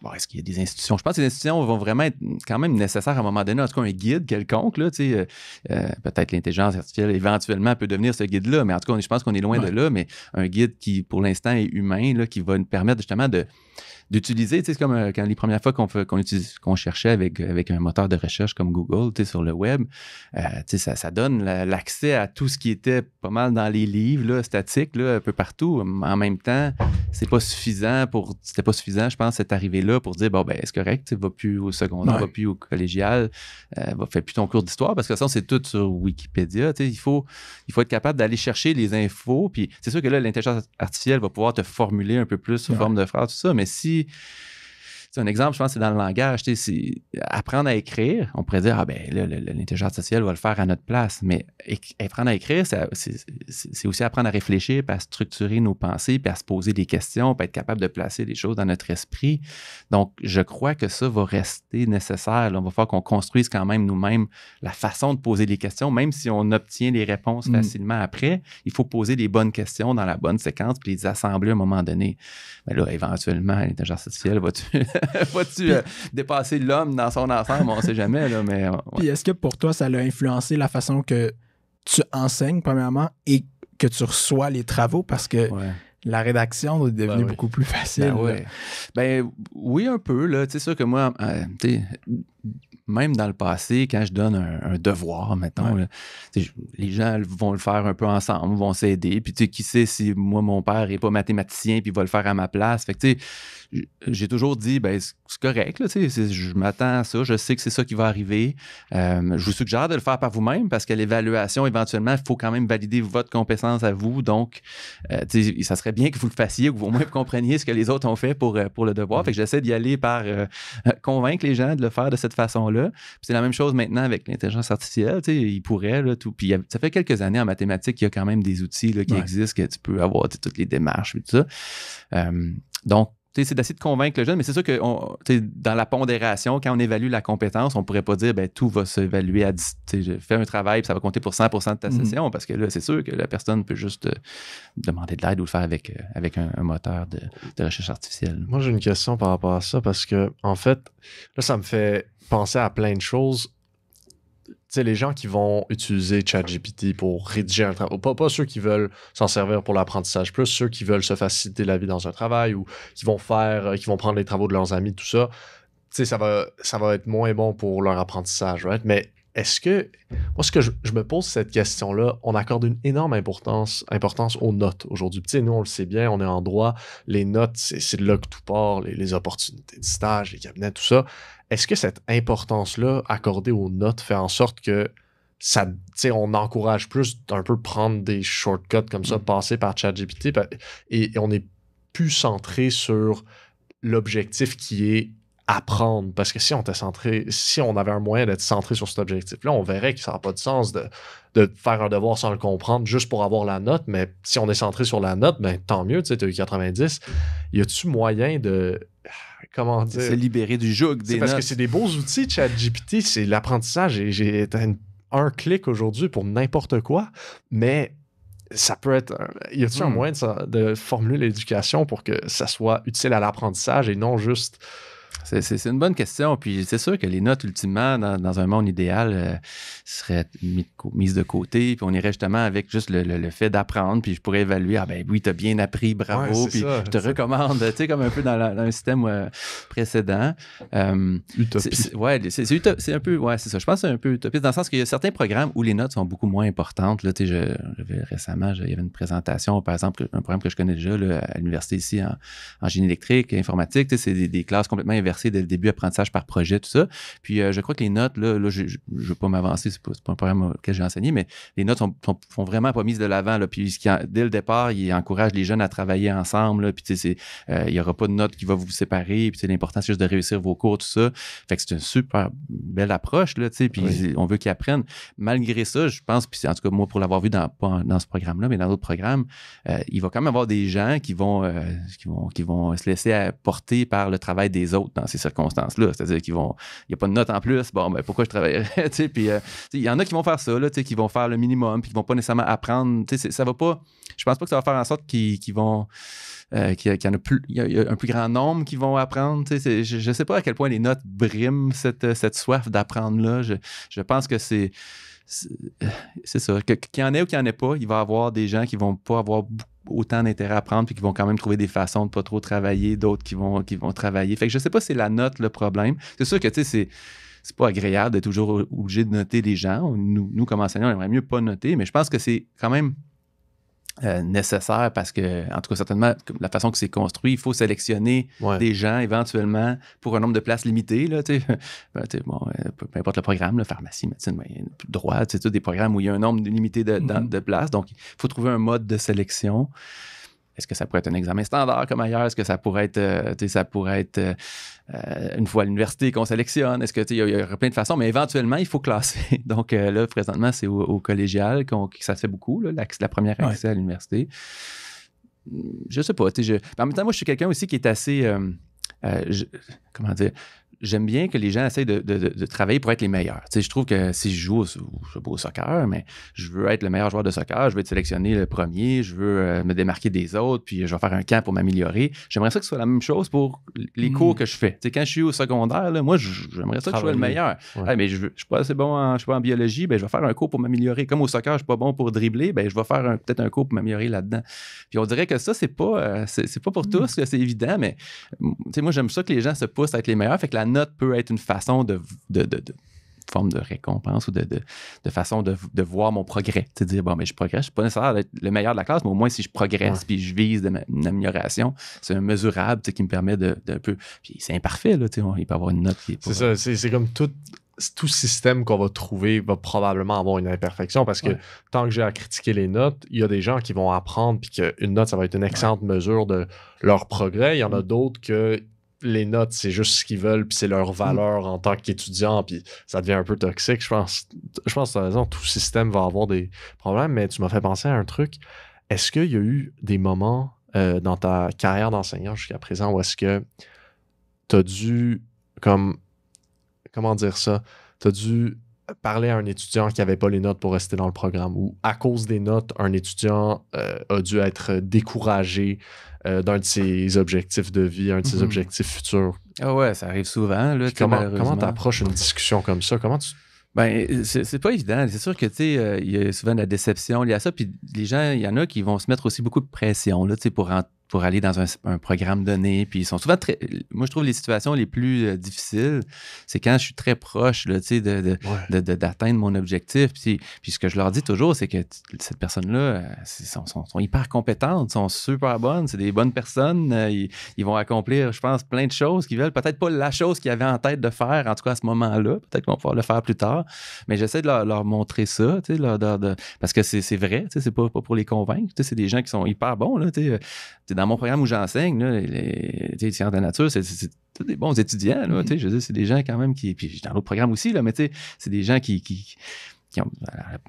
bon, est-ce qu'il y a des institutions? Je pense que les institutions vont vraiment être quand même nécessaires à un moment donné, en tout cas un guide quelconque. Là, peut-être l'intelligence artificielle éventuellement peut devenir ce guide-là, mais en tout cas, je pense qu'on est loin de là, mais un guide qui, pour l'instant, est humain, là, qui va nous permettre justement d'utiliser, c'est comme quand les premières fois qu'on cherchait avec un moteur de recherche comme Google sur le web, ça donne l'accès à tout ce qui était pas mal dans les livres là, statiques, là, un peu partout. En même temps, c'était pas suffisant, je pense, cette arrivée-là pour dire, bon, ben, c'est correct, va plus au secondaire, va plus au collégial, fais plus ton cours d'histoire, parce que ça, c'est tout sur Wikipédia. Il faut être capable d'aller chercher les infos, puis c'est sûr que là, l'intelligence artificielle va pouvoir te formuler un peu plus sous forme de phrases, tout ça, mais si c'est un exemple, je pense, c'est dans le langage. C'est apprendre à écrire, on pourrait dire, ah ben là, l'intelligence artificielle va le faire à notre place. Mais apprendre à écrire, c'est aussi apprendre à réfléchir, puis à structurer nos pensées, puis à se poser des questions, puis être capable de placer des choses dans notre esprit. Donc, je crois que ça va rester nécessaire. Là, on va falloir qu'on construise quand même nous-mêmes la façon de poser les questions, même si on obtient les réponses facilement après. Il faut poser les bonnes questions dans la bonne séquence, puis les assembler à un moment donné. Mais là, éventuellement, l'intelligence artificielle va-tu dépasser l'homme dans son ensemble? On ne sait jamais. Là, mais, Puis est-ce que pour toi, ça a influencé la façon que tu enseignes, premièrement, et que tu reçois les travaux? Parce que la rédaction est devenue beaucoup plus facile. Oui, un peu. Là. C'est sûr que moi, même dans le passé, quand je donne un devoir, mettons, là, les gens vont le faire un peu ensemble, vont s'aider. Puis qui sait si moi, mon père n'est pas mathématicien, puis il va le faire à ma place. Fait que j'ai toujours dit, ben c'est correct, là, je m'attends à ça, je sais que c'est ça qui va arriver. Je vous suggère de le faire par vous-même parce que l'évaluation, éventuellement, il faut quand même valider votre compétence à vous. Donc, ça serait bien que vous le fassiez, que vous au moins vous compreniez ce que les autres ont fait pour le devoir. Fait que j'essaie d'y aller par convaincre les gens de le faire de cette façon-là. Puis c'est la même chose maintenant avec l'intelligence artificielle. Ils pourraient, là, tout. Puis ça fait quelques années en mathématiques qu'il y a quand même des outils là, qui existent, que tu peux avoir toutes les démarches et tout ça. Donc, c'est d'essayer de convaincre le jeune, mais c'est sûr que dans la pondération, quand on évalue la compétence, on ne pourrait pas dire tout va s'évaluer à 10. Fais un travail, puis ça va compter pour 100% de ta session, parce que là, c'est sûr que la personne peut juste demander de l'aide ou le faire avec un moteur de recherche artificielle. Moi, j'ai une question par rapport à ça, parce que, en fait, là, ça me fait penser à plein de choses. Les gens qui vont utiliser ChatGPT pour rédiger un travail, pas ceux qui veulent s'en servir pour l'apprentissage, plus ceux qui veulent se faciliter la vie dans un travail ou qui vont prendre les travaux de leurs amis, tout ça, ça va être moins bon pour leur apprentissage, right? Mais est-ce que, moi, ce que je me pose cette question-là, on accorde une énorme importance aux notes aujourd'hui. Nous, on le sait bien, on est en droit, les notes, c'est de là que tout part, les opportunités de stage, les cabinets, tout ça. Est-ce que cette importance-là accordée aux notes fait en sorte que ça, on encourage plus d'un peu prendre des shortcuts comme ça, passer par ChatGPT et on est plus centré sur l'objectif qui est apprendre? Parce que si on avait un moyen d'être centré sur cet objectif-là, on verrait que ça n'a pas de sens de faire un devoir sans le comprendre juste pour avoir la note, mais si on est centré sur la note, ben tant mieux, tu as eu 90. Y a-tu moyen de... Comment dire? Se libérer du joug des notes. Parce que c'est des beaux outils, ChatGPT, c'est l'apprentissage. Et j'ai un clic aujourd'hui pour n'importe quoi, mais ça peut être... Y a-t-il un moyen de formuler l'éducation pour que ça soit utile à l'apprentissage et non juste... C'est une bonne question. Puis c'est sûr que les notes, ultimement, dans un monde idéal, seraient mises de côté. Puis on irait justement avec juste le fait d'apprendre. Puis je pourrais évaluer, ah ben oui, t'as bien appris, bravo. Puis ça, je te recommande, tu sais, comme un peu dans un système précédent. Utopie. C'est un peu, c'est ça. Je pense que c'est un peu utopiste dans le sens qu'il y a certains programmes où les notes sont beaucoup moins importantes. Là, tu sais, récemment, il y avait une présentation, par exemple, un programme que je connais déjà là, à l'université ici en génie électrique, informatique. Tu sais, c'est des classes complètement inversées dès le début, apprentissage par projet, tout ça. Puis je crois que les notes, là je ne veux pas m'avancer, c'est pas un programme auquel j'ai enseigné, mais les notes sont vraiment pas mises de l'avant. Là, puis dès le départ, il encourage les jeunes à travailler ensemble. Là, puis tu sais, il n'y aura pas de notes qui va vous séparer. Puis l'important, c'est juste de réussir vos cours, tout ça. Fait que c'est une super belle approche, là, tu sais, puis on veut qu'ils apprennent. Malgré ça, je pense, puis en tout cas, moi, pour l'avoir vu pas dans ce programme-là, mais dans d'autres programmes, il va quand même avoir des gens qui vont se laisser porter par le travail des autres dans ces circonstances-là. C'est-à-dire il n'y a pas de note en plus, bon, ben pourquoi je travaillerais? Puis il y en a qui vont faire ça, là, qui vont faire le minimum, puis qui ne vont pas nécessairement apprendre. Ça va pas. Je pense pas que ça va faire en sorte qu'ils vont. Qu'il y en a plus, il y a un plus grand nombre qui vont apprendre. Je ne sais pas à quel point les notes briment cette soif d'apprendre-là. Je pense que c'est ça. Qu'il y en ait ou qu'il n'y en ait pas, il va y avoir des gens qui ne vont pas avoir autant d'intérêt à apprendre puis qui vont quand même trouver des façons de ne pas trop travailler, d'autres qui vont travailler. Fait que je ne sais pas si c'est la note le problème. C'est sûr que c'est pas agréable d'être toujours obligé de noter les gens. Nous, comme enseignants, on aimerait mieux pas noter, mais je pense que c'est quand même nécessaire parce que, en tout cas, certainement, la façon que c'est construit, il faut sélectionner des gens éventuellement pour un nombre de places limité. Là, peu importe le programme, là, pharmacie, médecine, droit, tous des programmes où il y a un nombre limité de places. Donc, il faut trouver un mode de sélection. Est-ce que ça pourrait être un examen standard comme ailleurs? Est-ce que ça pourrait être, une fois à l'université qu'on sélectionne? Est-ce que il y a plein de façons, mais éventuellement, il faut classer. Donc là, présentement, c'est au collégial que ça se fait beaucoup, là, la première accès à l'université. Je sais pas. En même temps, moi, je suis quelqu'un aussi qui est assez... comment dire? J'aime bien que les gens essayent de travailler pour être les meilleurs. Tu sais, je trouve que si je joue au soccer, mais je veux être le meilleur joueur de soccer, je veux être sélectionné le premier, je veux me démarquer des autres, puis je vais faire un camp pour m'améliorer. J'aimerais ça que ce soit la même chose pour les cours que je fais. Tu sais, quand je suis au secondaire, là, moi, j'aimerais ça que je sois le meilleur. Ouais. Mais je suis pas assez bon je suis pas en biologie, ben je vais faire un cours pour m'améliorer. Comme au soccer, je suis pas bon pour dribbler, ben je vais faire peut-être un cours pour m'améliorer là-dedans. Puis on dirait que ça, c'est pas pour tous, c'est évident, mais tu sais, moi, j'aime ça que les gens se poussent à être les meilleurs. Fait que la note peut être une façon de forme de récompense ou de façon de voir mon progrès. Tu sais, dire, bon, mais je progresse, je suis pas nécessaire d'être le meilleur de la classe, mais au moins, si je progresse puis je vise une amélioration, c'est un mesurable qui me permet d'un peu... Puis c'est imparfait, là, tu sais, il peut avoir une note qui est pas... C'est ça, c'est comme tout système qu'on va trouver va probablement avoir une imperfection parce que tant que j'ai à critiquer les notes, il y a des gens qui vont apprendre puis qu'une note, ça va être une excellente mesure de leur progrès. Il y en a d'autres que les notes, c'est juste ce qu'ils veulent puis c'est leur valeur en tant qu'étudiant puis ça devient un peu toxique. Je pense que tu as raison, tout système va avoir des problèmes, mais tu m'as fait penser à un truc. Est-ce qu'il y a eu des moments dans ta carrière d'enseignant jusqu'à présent où est-ce que tu as dû comment dire ça? Tu as dû parler à un étudiant qui n'avait pas les notes pour rester dans le programme ou à cause des notes, un étudiant a dû être découragé d'un de ses objectifs de vie, un de ses objectifs futurs. Ah ouais, ça arrive souvent. Là, comment tu approches une discussion comme ça? Comment tu... Ben, c'est pas évident. C'est sûr que, tu sais, il y a souvent de la déception liée à ça. Puis les gens, il y en a qui vont se mettre aussi beaucoup de pression, là, tu sais, pour aller dans un programme donné. Puis ils sont souvent très... Moi, je trouve les situations les plus difficiles, c'est quand je suis très proche, là, tu sais, d'atteindre mon objectif. Puis ce que je leur dis toujours, c'est que cette personne-là, sont hyper compétentes, sont super bonnes, c'est des bonnes personnes. Ils vont accomplir, je pense, plein de choses qu'ils veulent. Peut-être pas la chose qu'ils avaient en tête de faire, en tout cas à ce moment-là. Peut-être qu'ils vont pouvoir le faire plus tard. Mais j'essaie de leur montrer ça, tu sais, parce que c'est vrai, tu sais, c'est pas pour les convaincre. Tu sais, c'est des gens qui sont hyper bons, là, tu sais. Dans mon programme où j'enseigne, là, les sciences de la nature, c'est tous des bons étudiants. Là, je veux dire, c'est des gens quand même qui... Puis dans l'autre programme aussi, là, mais c'est des gens qui qui ont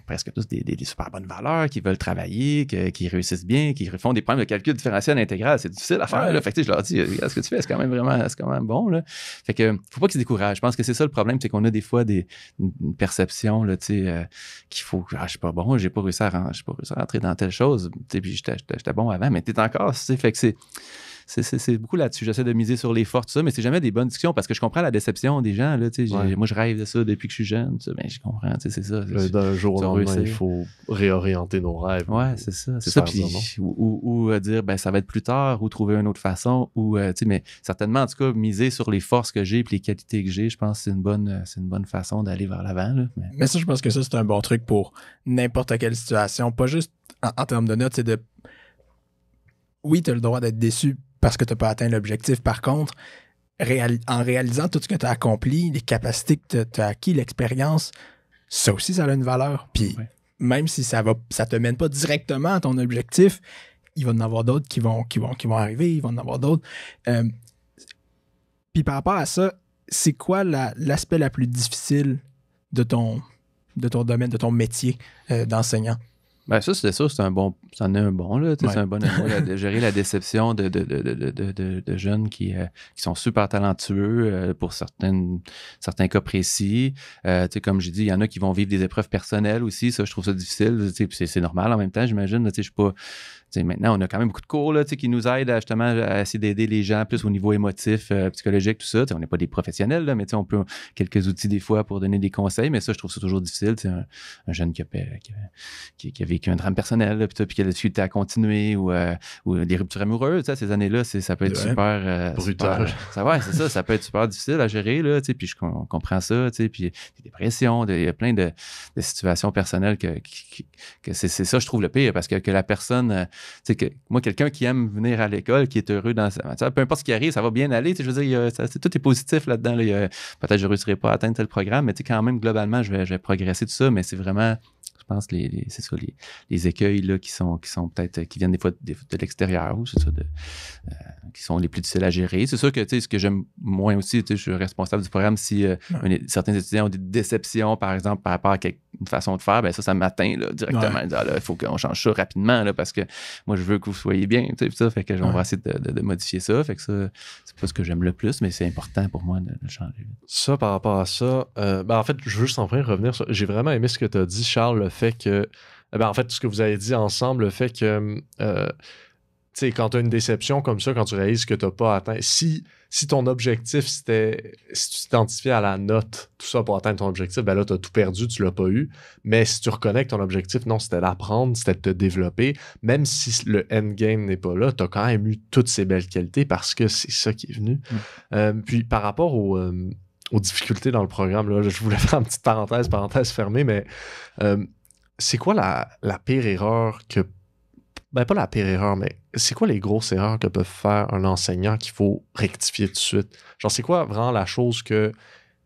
presque tous des super bonnes valeurs, qui veulent travailler, qui réussissent bien, qui font des problèmes de calcul différentiel intégral. C'est difficile à faire. Là. Fait que, je leur dis, regarde ce que tu fais, c'est quand même bon. Là. Fait que faut pas qu'ils se découragent. Je pense que c'est ça le problème, c'est qu'on a des fois une perception là, qu'il faut, je suis pas bon, j'ai pas réussi à rentrer dans telle chose. Puis j'étais bon avant, mais t'es encore. Fait que c'est beaucoup là-dessus. J'essaie de miser sur les forces, tout ça, mais c'est jamais des bonnes discussions parce que je comprends la déception des gens. Là, moi, je rêve de ça depuis que je suis jeune. Ben, je comprends, c'est ça. D'un jour au lendemain, il faut réorienter nos rêves. Ouais, c'est ça. C'est ça. Puis, ou dire, ben, ça va être plus tard, ou trouver une autre façon. Mais certainement, en tout cas, miser sur les forces que j'ai et les qualités que j'ai, je pense que c'est une bonne façon d'aller vers l'avant. Là. Mais ça, je pense que ça, c'est un bon truc pour n'importe quelle situation. Pas juste en termes de notes, c'est de... Oui, tu as le droit d'être déçu parce que tu n'as pas atteint l'objectif. Par contre, en réalisant tout ce que tu as accompli, les capacités que tu as acquis, l'expérience, ça aussi, ça a une valeur. Puis même si ça te mène pas directement à ton objectif, il va y en avoir d'autres qui vont arriver, il va y en avoir d'autres. Puis par rapport à ça, c'est quoi l'aspect la plus difficile de ton domaine, de ton métier d'enseignant? Ben ça, c'est ça, c'est un bon, c'en est un bon, là, c'est un bon de gérer la déception de jeunes qui sont super talentueux pour certains cas précis. Comme j'ai dit, il y en a qui vont vivre des épreuves personnelles aussi, ça, je trouve ça difficile, c'est normal en même temps, j'imagine, je suis pas... maintenant, on a quand même beaucoup de cours là, qui nous aident justement à essayer d'aider les gens plus au niveau émotif, psychologique, tout ça. On n'est pas des professionnels, là, mais on peut quelques outils des fois pour donner des conseils, mais ça, je trouve ça toujours difficile. Un jeune qui a vécu un drame personnel, puis qui a la difficulté à continuer ou des ruptures amoureuses, ces années-là, ça peut être super... brutal. Ça peut être super difficile à gérer, là, puis je comprends ça, puis des dépressions, il y a plein de situations personnelles que c'est ça, je trouve le pire, parce que la personne... moi, quelqu'un qui aime venir à l'école, qui est heureux dans ça, peu importe ce qui arrive, ça va bien aller. Je veux dire, tout est positif là-dedans. Là. Peut-être que je ne réussirai pas à atteindre tel programme, mais quand même, globalement, je vais progresser tout ça. Mais c'est vraiment, je pense, c'est ça, les écueils là, qui sont peut-être, qui viennent des fois de l'extérieur, ou c'est ça, qui sont les plus difficiles à gérer. C'est sûr que ce que j'aime moins aussi, je suis responsable du programme, si certains étudiants ont des déceptions, par exemple, par rapport à une façon de faire, ben ça m'atteint là, directement. Il faut qu'on change ça rapidement là, parce que moi, je veux que vous soyez bien. Ça, fait que on va essayer de modifier ça. Fait que ça, c'est pas ce que j'aime le plus, mais c'est important pour moi de changer. Ça, par rapport à ça, en fait, je veux juste en revenir sur... J'ai vraiment aimé ce que tu as dit, Charles, le fait que... en fait, ce que vous avez dit ensemble, le fait que... quand tu as une déception comme ça, quand tu réalises que tu n'as pas atteint... Si ton objectif, c'était... Si tu t'identifiais à la note, tout ça pour atteindre ton objectif, ben là, tu as tout perdu, tu l'as pas eu. Mais si tu reconnais que ton objectif, non, c'était d'apprendre, c'était de te développer, même si le endgame n'est pas là, tu as quand même eu toutes ces belles qualités parce que c'est ça qui est venu. Puis par rapport aux difficultés dans le programme, là, je voulais faire une petite parenthèse fermée, mais c'est quoi la pire erreur que... Ben, pas la pire erreur, mais c'est quoi les grosses erreurs que peut faire un enseignant qu'il faut rectifier tout de suite? Genre, c'est quoi vraiment la chose que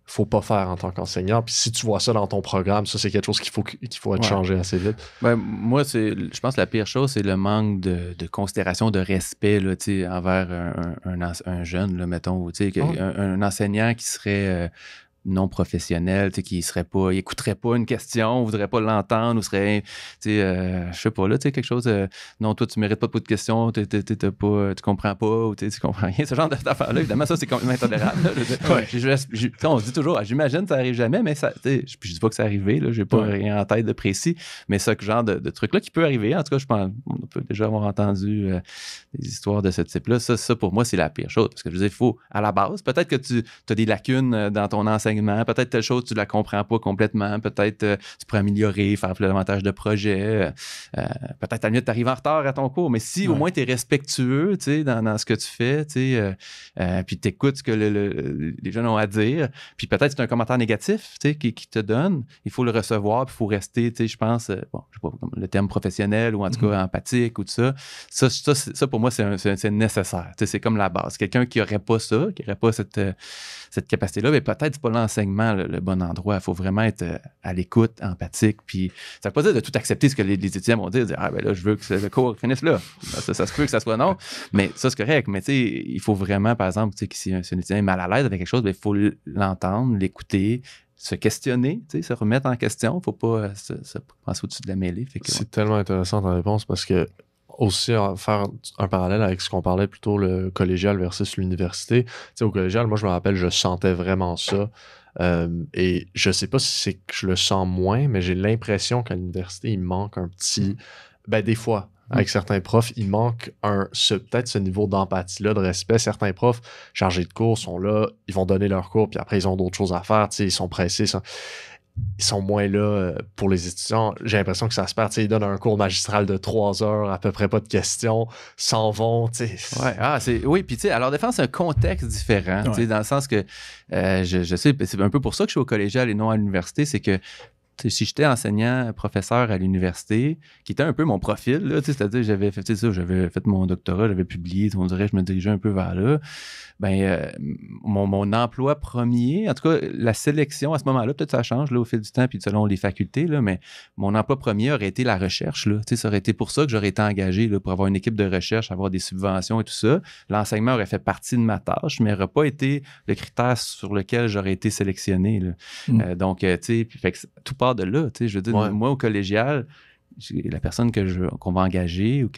faut pas faire en tant qu'enseignant? Puis si tu vois ça dans ton programme, ça, c'est quelque chose qu'il faut être changé assez vite. Ben, moi, je pense que la pire chose, c'est le manque de considération, de respect là, envers un jeune, là, mettons, un enseignant qui serait... non professionnel, qui il écouterait pas une question, voudrait pas l'entendre, ou serait, je sais pas, là, quelque chose, non, toi, tu mérites pas de questions, tu comprends pas, ou tu comprends rien, ce genre d'affaires-là, évidemment, ça, c'est complètement intolérable. On se dit toujours, j'imagine, ça arrive jamais, mais ça, je dis pas que c'est arrivé, là, j'ai pas rien en tête de précis, mais ce genre de truc-là qui peut arriver, en tout cas, je pense, on peut déjà avoir entendu des histoires de ce type-là, ça, pour moi, c'est la pire chose, parce que je veux dire, il faut, à la base, peut-être que tu as des lacunes dans ton enseignement, peut-être telle chose, tu ne la comprends pas complètement. Peut-être tu pourrais améliorer, faire plus davantage de projets. Peut-être à la limite, tu arrives en retard à ton cours. Mais si au moins tu es respectueux dans ce que tu fais, puis tu écoutes ce que les jeunes ont à dire, puis peut-être c'est un commentaire négatif qui te donne, il faut le recevoir, puis il faut rester, je pense, je sais pas, comme le terme professionnel ou en tout cas empathique ou tout ça. Ça pour moi, c'est nécessaire. C'est comme la base. Quelqu'un qui n'aurait pas ça, qui n'aurait pas cette capacité-là, mais peut-être c'est pas l'enseignement le bon endroit. Il faut vraiment être à l'écoute, empathique. Puis ça ne veut pas dire de tout accepter ce que les étudiants vont dire ah ben là, je veux que le cours finisse là. Ça se peut que ça soit non, mais ça, c'est correct. Mais tu sais, il faut vraiment, par exemple, si un étudiant est mal à l'aise avec quelque chose, il faut l'entendre, l'écouter, se questionner, se remettre en question. Faut pas se passer au-dessus de la mêlée. C'est tellement intéressant ta réponse parce que aussi faire un parallèle avec ce qu'on parlait plutôt le collégial versus l'université. Au collégial, moi je me rappelle, je sentais vraiment ça. Et je sais pas si c'est que je le sens moins, mais j'ai l'impression qu'à l'université, il manque un petit... des fois, avec certains profs, il manque peut-être ce niveau d'empathie-là, de respect. Certains profs chargés de cours sont là, ils vont donner leur cours, puis après, ils ont d'autres choses à faire, ils sont pressés, ils sont moins là pour les étudiants. J'ai l'impression que ça se perd. Ils donnent un cours magistral de 3 heures, à peu près pas de questions, s'en vont. Oui, puis à leur défense, c'est un contexte différent, dans le sens que je sais, c'est un peu pour ça que je suis au collégial et non à l'université, c'est que si j'étais enseignant, professeur à l'université, qui était un peu mon profil, là, c'est-à-dire j'avais fait mon doctorat, j'avais publié, on dirait que je me dirigeais un peu vers là, mon emploi premier, en tout cas, la sélection à ce moment-là, peut-être ça change là, au fil du temps, puis selon les facultés, là, mais mon emploi premier aurait été la recherche. Là, ça aurait été pour ça que j'aurais été engagé là, pour avoir une équipe de recherche, avoir des subventions et tout ça. L'enseignement aurait fait partie de ma tâche, mais n'aurait pas été le critère sur lequel j'aurais été sélectionné. Là. Donc, fait que tout part de là. Je veux dire, moi, au collégial, la personne qu'on va engager ou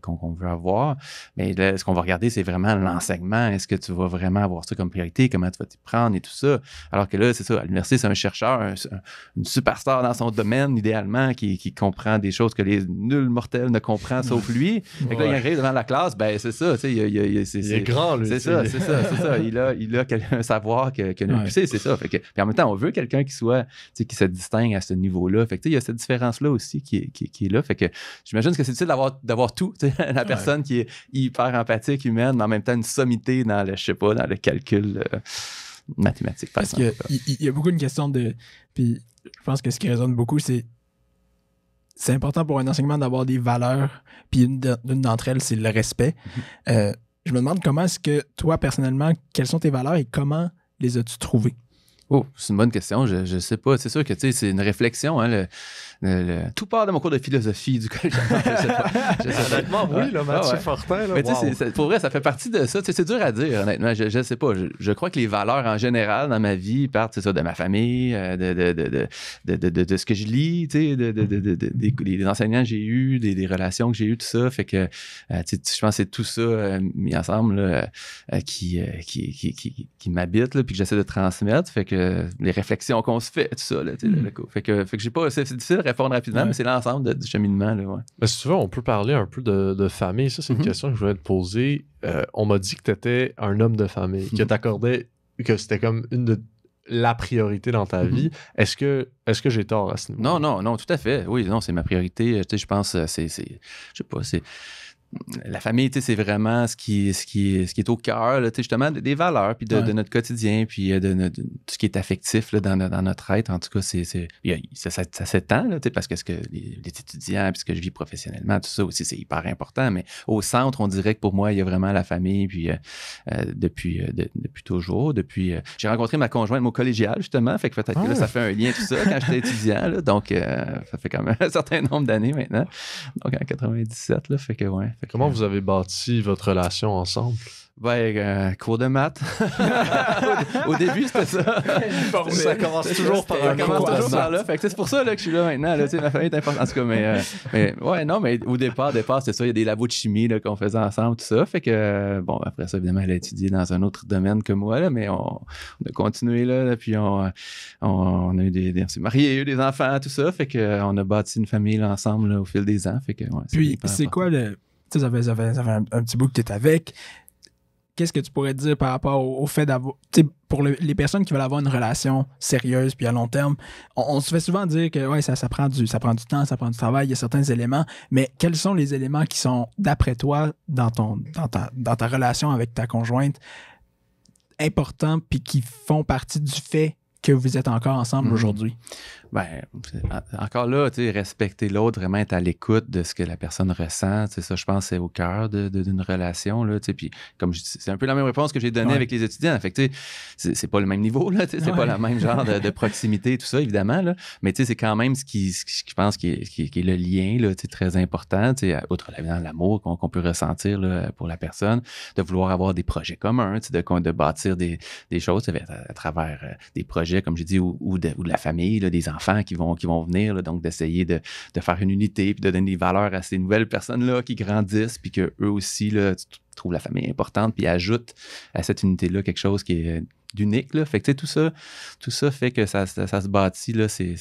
qu'on veut avoir, mais là, ce qu'on va regarder, c'est vraiment l'enseignement. Est-ce que tu vas vraiment avoir ça comme priorité? Comment tu vas t'y prendre et tout ça? Alors que là, c'est ça, à l'université, c'est un chercheur, une superstar dans son domaine, idéalement, qui comprend des choses que les nuls mortels ne comprennent sauf lui. Fait que là, il arrive devant la classe, c'est ça, il est grand, lui. C'est ça. Il a un savoir que nous c'est ça. Fait que, puis en même temps, on veut quelqu'un qui se distingue à ce niveau-là. Fait que, il y a cette différence-là aussi qui est là. Fait que j'imagine que c'est difficile d'avoir tout. La personne qui est hyper empathique, humaine, mais en même temps une sommité dans le calcul mathématique. Parce qu'il y a beaucoup une question de... Puis je pense que ce qui résonne beaucoup, c'est important pour un enseignement d'avoir des valeurs, puis une d'entre elles, c'est le respect. Je me demande comment est-ce que toi, personnellement, quelles sont tes valeurs et comment les as-tu trouvées? Oh, c'est une bonne question. Je sais pas. C'est sûr que c'est une réflexion. Hein, tout part de mon cours de philosophie du collège. Honnêtement, oui, Mathieu Fortin. Là, mais pour vrai, ça fait partie de ça. C'est dur à dire, honnêtement. Je sais pas. Je crois que les valeurs en général dans ma vie partent de ma famille, de ce que je lis, des enseignants que j'ai eus, des relations que j'ai eues, tout ça. Fait que je pense que c'est tout ça mis ensemble là, qui m'habite, puis que j'essaie de transmettre. Fait que les réflexions qu'on se fait, tout ça. Là, fait que j'ai pas. C'est difficile de répondre rapidement, mais c'est l'ensemble du cheminement. Là, Mais si tu veux, on peut parler un peu de famille. Ça, c'est une question que je voulais te poser. On m'a dit que tu étais un homme de famille, que t'accordais, que c'était comme une de la priorité dans ta vie. Est-ce que j'ai tort à ce niveau? Non, tout à fait. Oui, non, c'est ma priorité. Je pense, je sais pas, c'est... La famille, c'est vraiment ce qui est au cœur, justement, des valeurs, puis de notre quotidien, puis de ce qui est affectif là, dans notre être. En tout cas, ça s'étend, là, parce que ce que les étudiants, puis ce que je vis professionnellement, tout ça aussi, c'est hyper important. Mais au centre, on dirait que pour moi, il y a vraiment la famille, puis depuis toujours. J'ai rencontré ma conjointe, mon collégial, justement, fait que peut-être que là, ça fait un lien, tout ça, quand j'étais étudiant. Là, donc, ça fait quand même un certain nombre d'années maintenant. Donc, en 97, là, fait que, ouais. Comment vous avez bâti votre relation ensemble? Cours de maths. Au début, c'était ça. Ça commence toujours par un cours de maths. Fait que c'est pour ça là, que je suis là maintenant. Là, ma famille est importante. En tout cas, mais au départ, c'était ça. Il y a des labos de chimie là, qu'on faisait ensemble, tout ça. Fait que, après ça, évidemment, elle a étudié dans un autre domaine que moi, là, mais on a continué, là, puis on a eu on s'est mariés, eu des enfants, tout ça. Fait qu'on a bâti une famille là, ensemble là, au fil des ans. Fait que, puis, c'est quoi le... Tu sais, ça fait un petit bout que tu es avec. Qu'est-ce que tu pourrais dire par rapport au fait d'avoir... Tu sais, pour les personnes qui veulent avoir une relation sérieuse puis à long terme, on se fait souvent dire que ça prend du temps, ça prend du travail, il y a certains éléments, mais quels sont les éléments qui sont, d'après toi, dans ta relation avec ta conjointe, importants puis qui font partie du fait que vous êtes encore ensemble aujourd'hui? Encore là, respecter l'autre, vraiment être à l'écoute de ce que la personne ressent. Ça, je pense, c'est au cœur d'une relation. Là, puis, comme je dis, c'est un peu la même réponse que j'ai donnée avec les étudiants. Fait que, c'est pas le même niveau, là, c'est pas le même genre de proximité, tout ça, évidemment. Là, mais c'est quand même ce qui je pense qui est le lien là, très important. Outre l'amour qu'on peut ressentir là, pour la personne, de vouloir avoir des projets communs, de bâtir des choses à travers des projets projet, comme j'ai dit, ou de la famille, là, des enfants qui vont venir, là, donc d'essayer de faire une unité puis de donner des valeurs à ces nouvelles personnes-là qui grandissent puis qu'eux aussi là, trouvent la famille importante puis ajoutent à cette unité-là quelque chose qui est d'unique. Là. Fait que tout ça fait que ça se bâtit, là, ces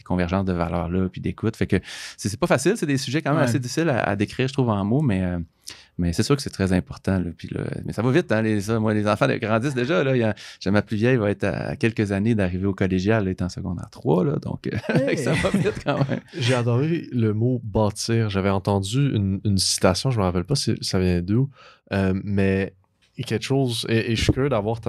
convergences de valeurs-là puis d'écoute. Fait que c'est pas facile, c'est des sujets quand même assez difficiles à décrire, je trouve, en mots, mais c'est sûr que c'est très important. Là. Puis là, mais ça va vite, hein, les enfants grandissent déjà. Là. J'ai ma plus vieille va être à quelques années d'arriver au collégial, elle est en secondaire 3, là, donc ça va vite quand même. J'ai adoré le mot « bâtir ». J'avais entendu une citation, je ne me rappelle pas si ça vient d'où, mais quelque chose, et je suis curieux d'avoir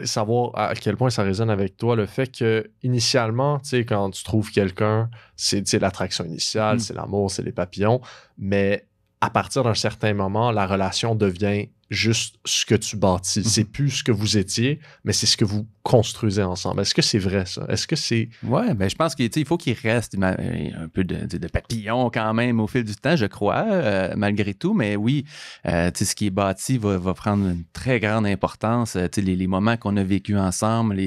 savoir à quel point ça résonne avec toi, le fait que initialement, tu sais, quand tu trouves quelqu'un, c'est l'attraction initiale, c'est l'amour, c'est les papillons, mais à partir d'un certain moment, la relation devient juste ce que tu bâtis. C'est plus ce que vous étiez, mais c'est ce que vous construisez ensemble. Est-ce que c'est vrai, ça? Est-ce que c'est... Oui, ben je pense qu'il faut qu'il reste un peu de papillon quand même au fil du temps, je crois, malgré tout. Mais oui, ce qui est bâti va prendre une très grande importance. Les moments qu'on a vécus ensemble,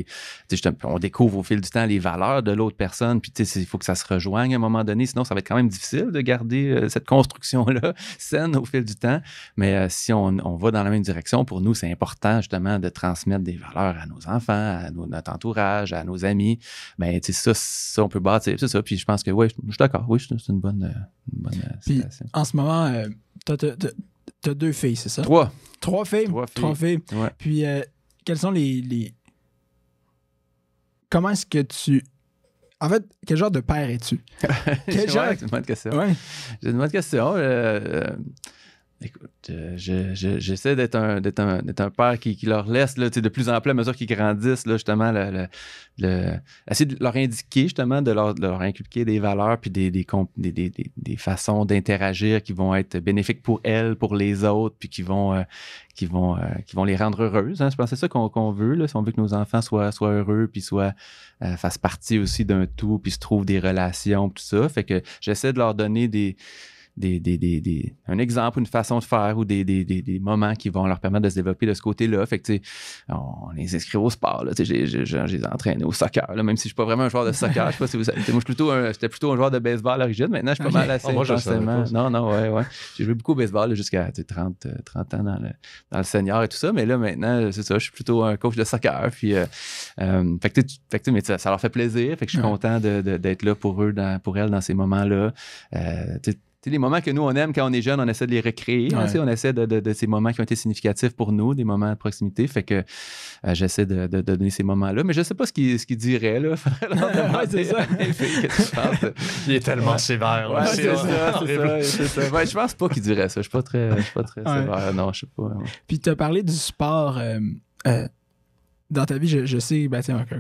on découvre au fil du temps les valeurs de l'autre personne. Puis il faut que ça se rejoigne à un moment donné. Sinon, ça va être quand même difficile de garder cette construction-là saine au fil du temps. Mais si on va dans la même direction, pour nous, c'est important justement de transmettre des valeurs à nos enfants, à notre entourage, à nos amis. Mais ça, on peut bâtir, c'est ça. Puis je pense que oui, je suis d'accord. Oui, c'est une bonne citation. En ce moment, t'as 2 filles, c'est ça? 3. 3 filles? 3 filles. Ouais. Puis quels sont les... Comment est-ce que tu... En fait, quel genre de père es-tu? C'est une bonne question. Ouais. J'ai une bonne question. Écoute, j'essaie d'être un père qui leur laisse là, de plus en plus à mesure qu'ils grandissent, là, justement, essayer de leur indiquer, justement, de leur inculquer des valeurs puis des façons d'interagir qui vont être bénéfiques pour elles, pour les autres, puis qui vont les rendre heureuses. Hein. Je pense que c'est ça qu'on veut, là, si on veut que nos enfants soient heureux, puis fassent partie aussi d'un tout, puis se trouvent des relations, tout ça. Fait que j'essaie de leur donner un exemple, une façon de faire ou des moments qui vont leur permettre de se développer de ce côté-là. Fait que, on les inscrit au sport. Là, je les entraîne au soccer, là, même si je ne suis pas vraiment un joueur de soccer. Je sais pas si vous savez. Moi, j'étais plutôt un joueur de baseball à l'origine. Maintenant, je suis pas mal assez intensément. Non, ouais. J'ai joué beaucoup au baseball jusqu'à 30 ans dans le senior et tout ça. Mais là, maintenant, c'est ça. Je suis plutôt un coach de soccer. Puis, mais ça leur fait plaisir. Fait que je suis content d'être là pour eux, pour elles dans ces moments-là. Les moments que nous, on aime quand on est jeune, on essaie de les recréer. Hein, on essaie de ces moments qui ont été significatifs pour nous, des moments de proximité. Fait que j'essaie de donner ces moments-là. Mais je ne sais pas ce qu'il dirait. Là. C'est ça. Qu'est-ce que tu penses? Il est tellement sévère. Là. C'est ça. Ouais, je pense pas qu'il dirait ça. Je ne suis pas très sévère. Non, je sais pas. Ouais. Puis tu as parlé du sport... dans ta vie, je sais,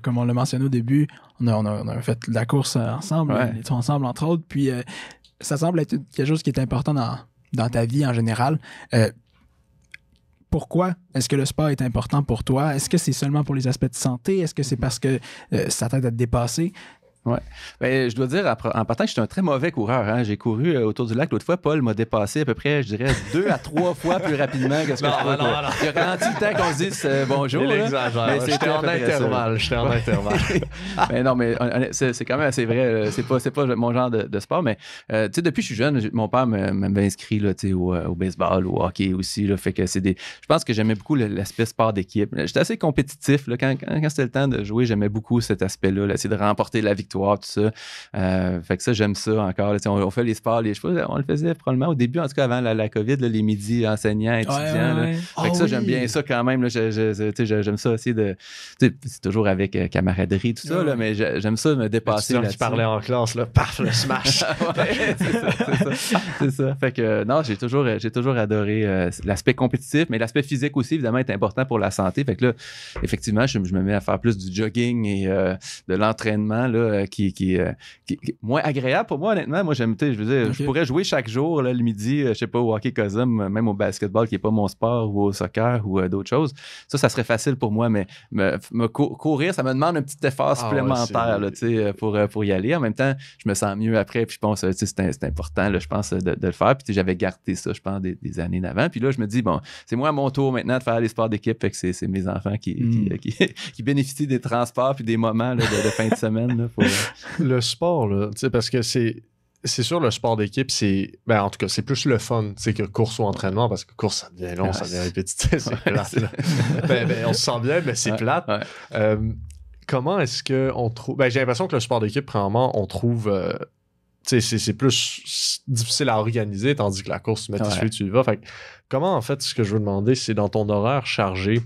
comme on l'a mentionné au début, on a fait de la course ensemble, les trois ensemble, entre autres. Puis... ça semble être quelque chose qui est important dans ta vie en général. Pourquoi est-ce que le sport est important pour toi? Est-ce que c'est seulement pour les aspects de santé? Est-ce que c'est parce que ça t'aide à te dépasser? Oui. Ben, je dois dire, en partant, que je suis un très mauvais coureur. Hein. J'ai couru autour du lac. L'autre fois, Paul m'a dépassé à peu près, je dirais, 2 à 3 fois plus rapidement que ce que je crois. Il a ralenti le temps qu'on se dise bonjour. Il exagère. J'étais en intervalle. Mais non, mais c'est quand même assez vrai. C'est pas mon genre de sport. Mais depuis que je suis jeune, mon père m'a inscrit là, au baseball, au hockey aussi. Là, fait que je pense que j'aimais beaucoup l'aspect sport d'équipe. J'étais assez compétitif. Là, quand c'était le temps de jouer, j'aimais beaucoup cet aspect-là. Là, essayer de remporter la victoire, tout ça. Fait que ça, j'aime ça encore. Là, on fait les sports, je sais pas, on le faisait probablement au début, en tout cas avant la COVID, là, les midis enseignants, étudiants. Ouais. Fait que ça, j'aime bien ça quand même. Là, j'aime ça aussi c'est toujours avec camaraderie, tout ça, là, mais j'aime ça me dépasser. Tu parlais en classe, là, paf, le smash. C'est ça. Fait que non, j'ai toujours adoré l'aspect compétitif, mais l'aspect physique aussi, évidemment, est important pour la santé. Fait que là, effectivement, je me mets à faire plus du jogging et de l'entraînement, là, moins agréable pour moi, honnêtement. Moi, j'aime, je veux dire, je pourrais jouer chaque jour, là, le midi, je sais pas, au hockey cosum, même au basketball, qui est pas mon sport, ou au soccer, ou d'autres choses. Ça serait facile pour moi, mais courir, ça me demande un petit effort supplémentaire là, pour y aller. En même temps, je me sens mieux après, puis je pense que c'est important, là, je pense, de le faire. Puis j'avais gardé ça, je pense, des années d'avant. Puis là, je me dis, bon, c'est moi à mon tour maintenant de faire les sports d'équipe, fait que c'est mes enfants qui bénéficient des transports puis des moments là, de fin de semaine. Là, Le sport, là, parce que c'est sûr, le sport d'équipe, en tout cas, c'est plus le fun que course ou entraînement, parce que course, ça devient long, ça devient répétitif, c'est plate. On se sent bien, mais c'est plate. Ouais. Comment est-ce qu'on trouve... j'ai l'impression que le sport d'équipe, premièrement, on trouve... c'est plus difficile à organiser, tandis que la course, tu mets tes cheveux, tu y vas. Fait que, comment, en fait, ce que je veux demander, c'est dans ton horaire chargé,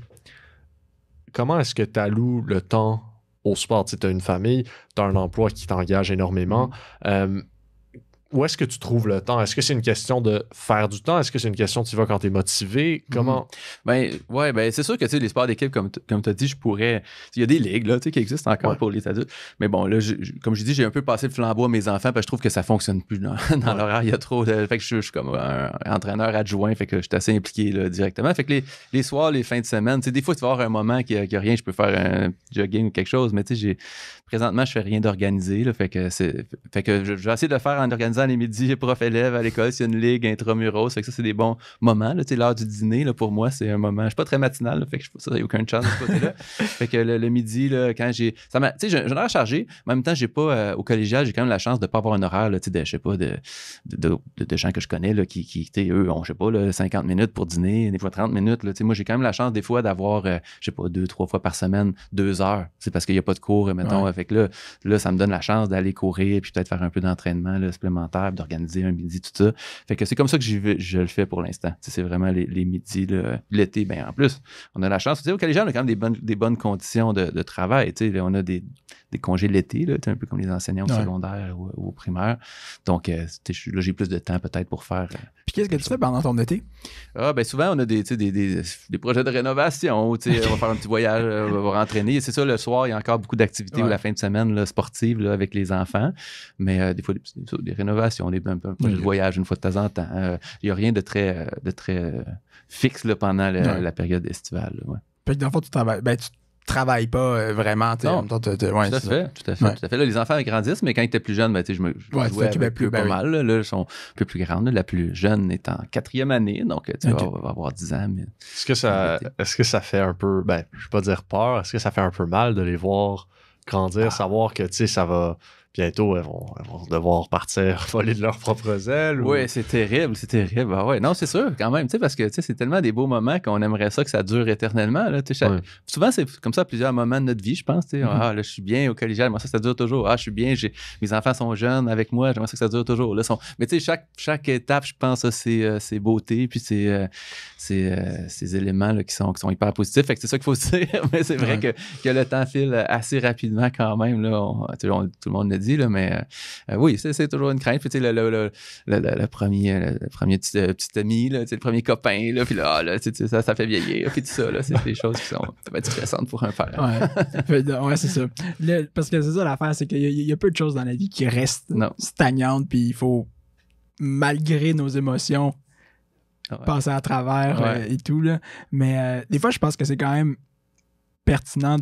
comment est-ce que tu alloues le temps au sport? Tu as une famille, tu as un emploi qui t'engage énormément. Où est-ce que tu trouves le temps? Est-ce que c'est une question de faire du temps? Est-ce que c'est une question de tu vas quand tu es motivé? Comment? C'est sûr que les sports d'équipe, comme tu as dit, je pourrais... Il y a des ligues là, qui existent encore pour les adultes. Mais bon, là, comme je dis, j'ai un peu passé le flambeau à mes enfants parce que je trouve que ça ne fonctionne plus dans l'horaire. Il y a trop de... Fait que je suis comme un entraîneur adjoint, fait que je suis assez impliqué là, directement. Fait que les soirs, les fins de semaine, des fois, tu vas avoir un moment qu'il n'y a rien, je peux faire un jogging ou quelque chose, mais présentement, je fais rien d'organisé. Fait que je vais essayer de le faire en organisant les midis prof-élève à l'école, s'il y a une ligue intramuros. Fait que ça, c'est des bons moments. Là, l'heure du dîner, là, pour moi, c'est un moment. Je suis pas très matinal, là, fait que ça, il n'y a aucun chance de ce côté-là. Fait que le midi, là, quand j'ai. J'ai un horaire chargé, mais en même temps, j'ai pas. Au collégial, j'ai quand même la chance de ne pas avoir un horaire, là, je sais pas, de gens que je connais là, qui eux, ont, je sais pas, là, 50 minutes pour dîner, des fois 30 minutes. Là, moi, j'ai quand même la chance, des fois, d'avoir, je sais pas, 2-3 fois par semaine, 2 heures. C'est parce qu'il n'y a pas de cours, mettons. Fait que là, ça me donne la chance d'aller courir puis peut-être faire un peu d'entraînement là, supplémentaire, d'organiser un midi, tout ça. Fait que c'est comme ça que je le fais pour l'instant. C'est vraiment les midis, là, l'été. En plus, on a la chance. Au collégial, on a quand même des bonnes conditions de travail. Là, on a des congés l'été, là, un peu comme les enseignants au secondaire ou au primaire. Donc, là, j'ai plus de temps peut-être pour faire... Puis qu'est-ce que tu fais pendant ton été? Souvent, on a des projets de rénovation. On va faire un petit voyage, on va entraîner. C'est ça, le soir, il y a encore beaucoup d'activités ou la fin de semaine là, sportive là, avec les enfants. Mais des fois, des rénovations, un projet de voyage une fois de temps en temps. Il n'y a rien de très fixe là, pendant la période estivale. Là, Fait que dans le fond, tu travailles. Tu travailles pas vraiment. Non, tout à fait. Là, les enfants grandissent, mais quand ils étaient plus jeunes, je jouais pas mal. Là, ils sont un peu plus grandes. Là. La plus jeune est en 4e année, donc tu vas avoir 10 ans. Mais... Est-ce que ça fait un peu, je ne vais pas dire peur, est-ce que ça fait un peu mal de les voir grandir, savoir que ça va... Bientôt, elles vont devoir partir voler de leurs propres ailes. Oui, c'est terrible. Non, c'est sûr, quand même, parce que c'est tellement des beaux moments qu'on aimerait ça que ça dure éternellement. Là, souvent, c'est comme ça à plusieurs moments de notre vie, je pense. Là, je suis bien au collégial, moi, ça dure toujours. Je suis bien, mes enfants sont jeunes avec moi, j'aimerais ça que ça dure toujours. Là, mais chaque étape, je pense, a ses beautés, puis ces éléments là, qui sont hyper positifs. Fait que c'est ça qu'il faut se dire. Mais c'est vrai que le temps file assez rapidement quand même. Là, tout le monde le dit, là, mais oui, c'est toujours une crainte. Puis, le premier petit ami, là, le premier copain, là, puis là, ça fait vieillir. Puis tout ça, là, c'est des choses qui sont stressantes pour un père. Ouais, c'est ça. Parce que c'est ça l'affaire, c'est qu'il y a peu de choses dans la vie qui restent stagnantes, puis il faut, malgré nos émotions, passer à travers et tout. Là. Mais des fois, je pense que c'est quand même pertinent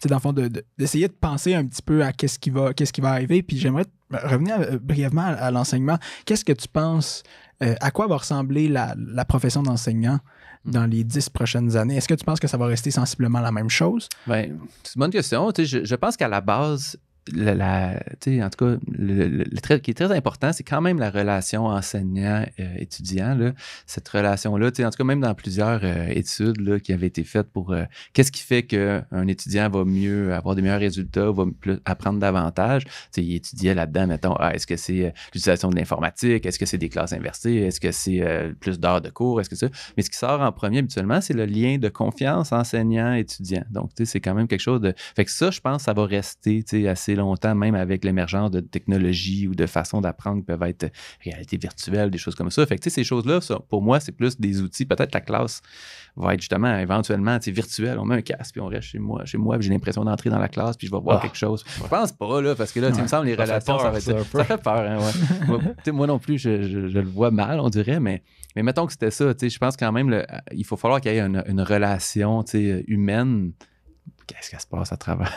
dans le fond, d'essayer de penser un petit peu à qu'est-ce qui va arriver. Puis j'aimerais revenir brièvement à l'enseignement. Qu'est-ce que tu penses, à quoi va ressembler la profession d'enseignant dans les 10 prochaines années? Est-ce que tu penses que ça va rester sensiblement la même chose? C'est une bonne question. Je pense qu'à la base, en tout cas, le trait qui est très important, c'est quand même la relation enseignant-étudiant. Là. Cette relation-là, en tout cas, même dans plusieurs études là, qui avaient été faites pour qu'est-ce qui fait qu'un étudiant va mieux avoir des meilleurs résultats, va apprendre davantage. Il étudiait là-dedans, mettons, est-ce que c'est l'utilisation de l'informatique, est-ce que c'est des classes inversées, est-ce que c'est plus d'heures de cours, est-ce que ça. Mais ce qui sort en premier habituellement, c'est le lien de confiance enseignant-étudiant. Donc, c'est quand même quelque chose de. Fait que ça, je pense, ça va rester assez rester longtemps, même avec l'émergence de technologies ou de façons d'apprendre qui peuvent être réalité virtuelle, des choses comme ça. Fait que, tu sais, ces choses-là, pour moi, c'est plus des outils. Peut-être la classe va être justement éventuellement virtuelle. On met un casque, puis on reste chez moi puis j'ai l'impression d'entrer dans la classe, puis je vais voir quelque chose. Je pense pas, là, parce que là, il me semble, les relations, ça va être... Ça fait peur, hein, ouais. Moi non plus, je le vois mal, on dirait, mais mettons que c'était ça, je pense quand même, il faut falloir qu'il y ait une relation humaine. Qu'est-ce qui se passe à travers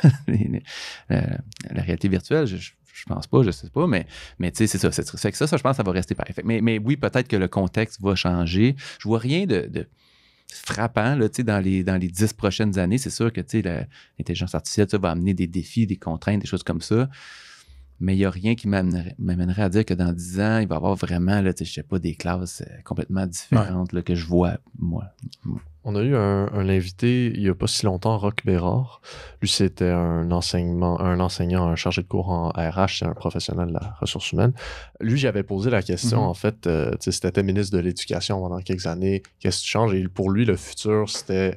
la réalité virtuelle? Je pense pas, je sais pas, mais tu sais, c'est ça. C'est que ça, je pense que ça va rester pareil. Mais oui, peut-être que le contexte va changer. Je vois rien de frappant là, dans les 10 prochaines années. C'est sûr que l'intelligence artificielle va amener des défis, des contraintes, des choses comme ça. Mais il n'y a rien qui m'amènerait à dire que dans 10 ans, il va y avoir vraiment, là, je sais pas, des classes complètement différentes là, que je vois, moi. On a eu un invité il n'y a pas si longtemps, Roch Bérard. Lui, c'était un enseignant, un chargé de cours en RH, c'est un professionnel de la ressource humaine. Lui, j'avais posé la question, en fait, si tu étais ministre de l'Éducation pendant quelques années, qu'est-ce qui change? Et pour lui, le futur, c'était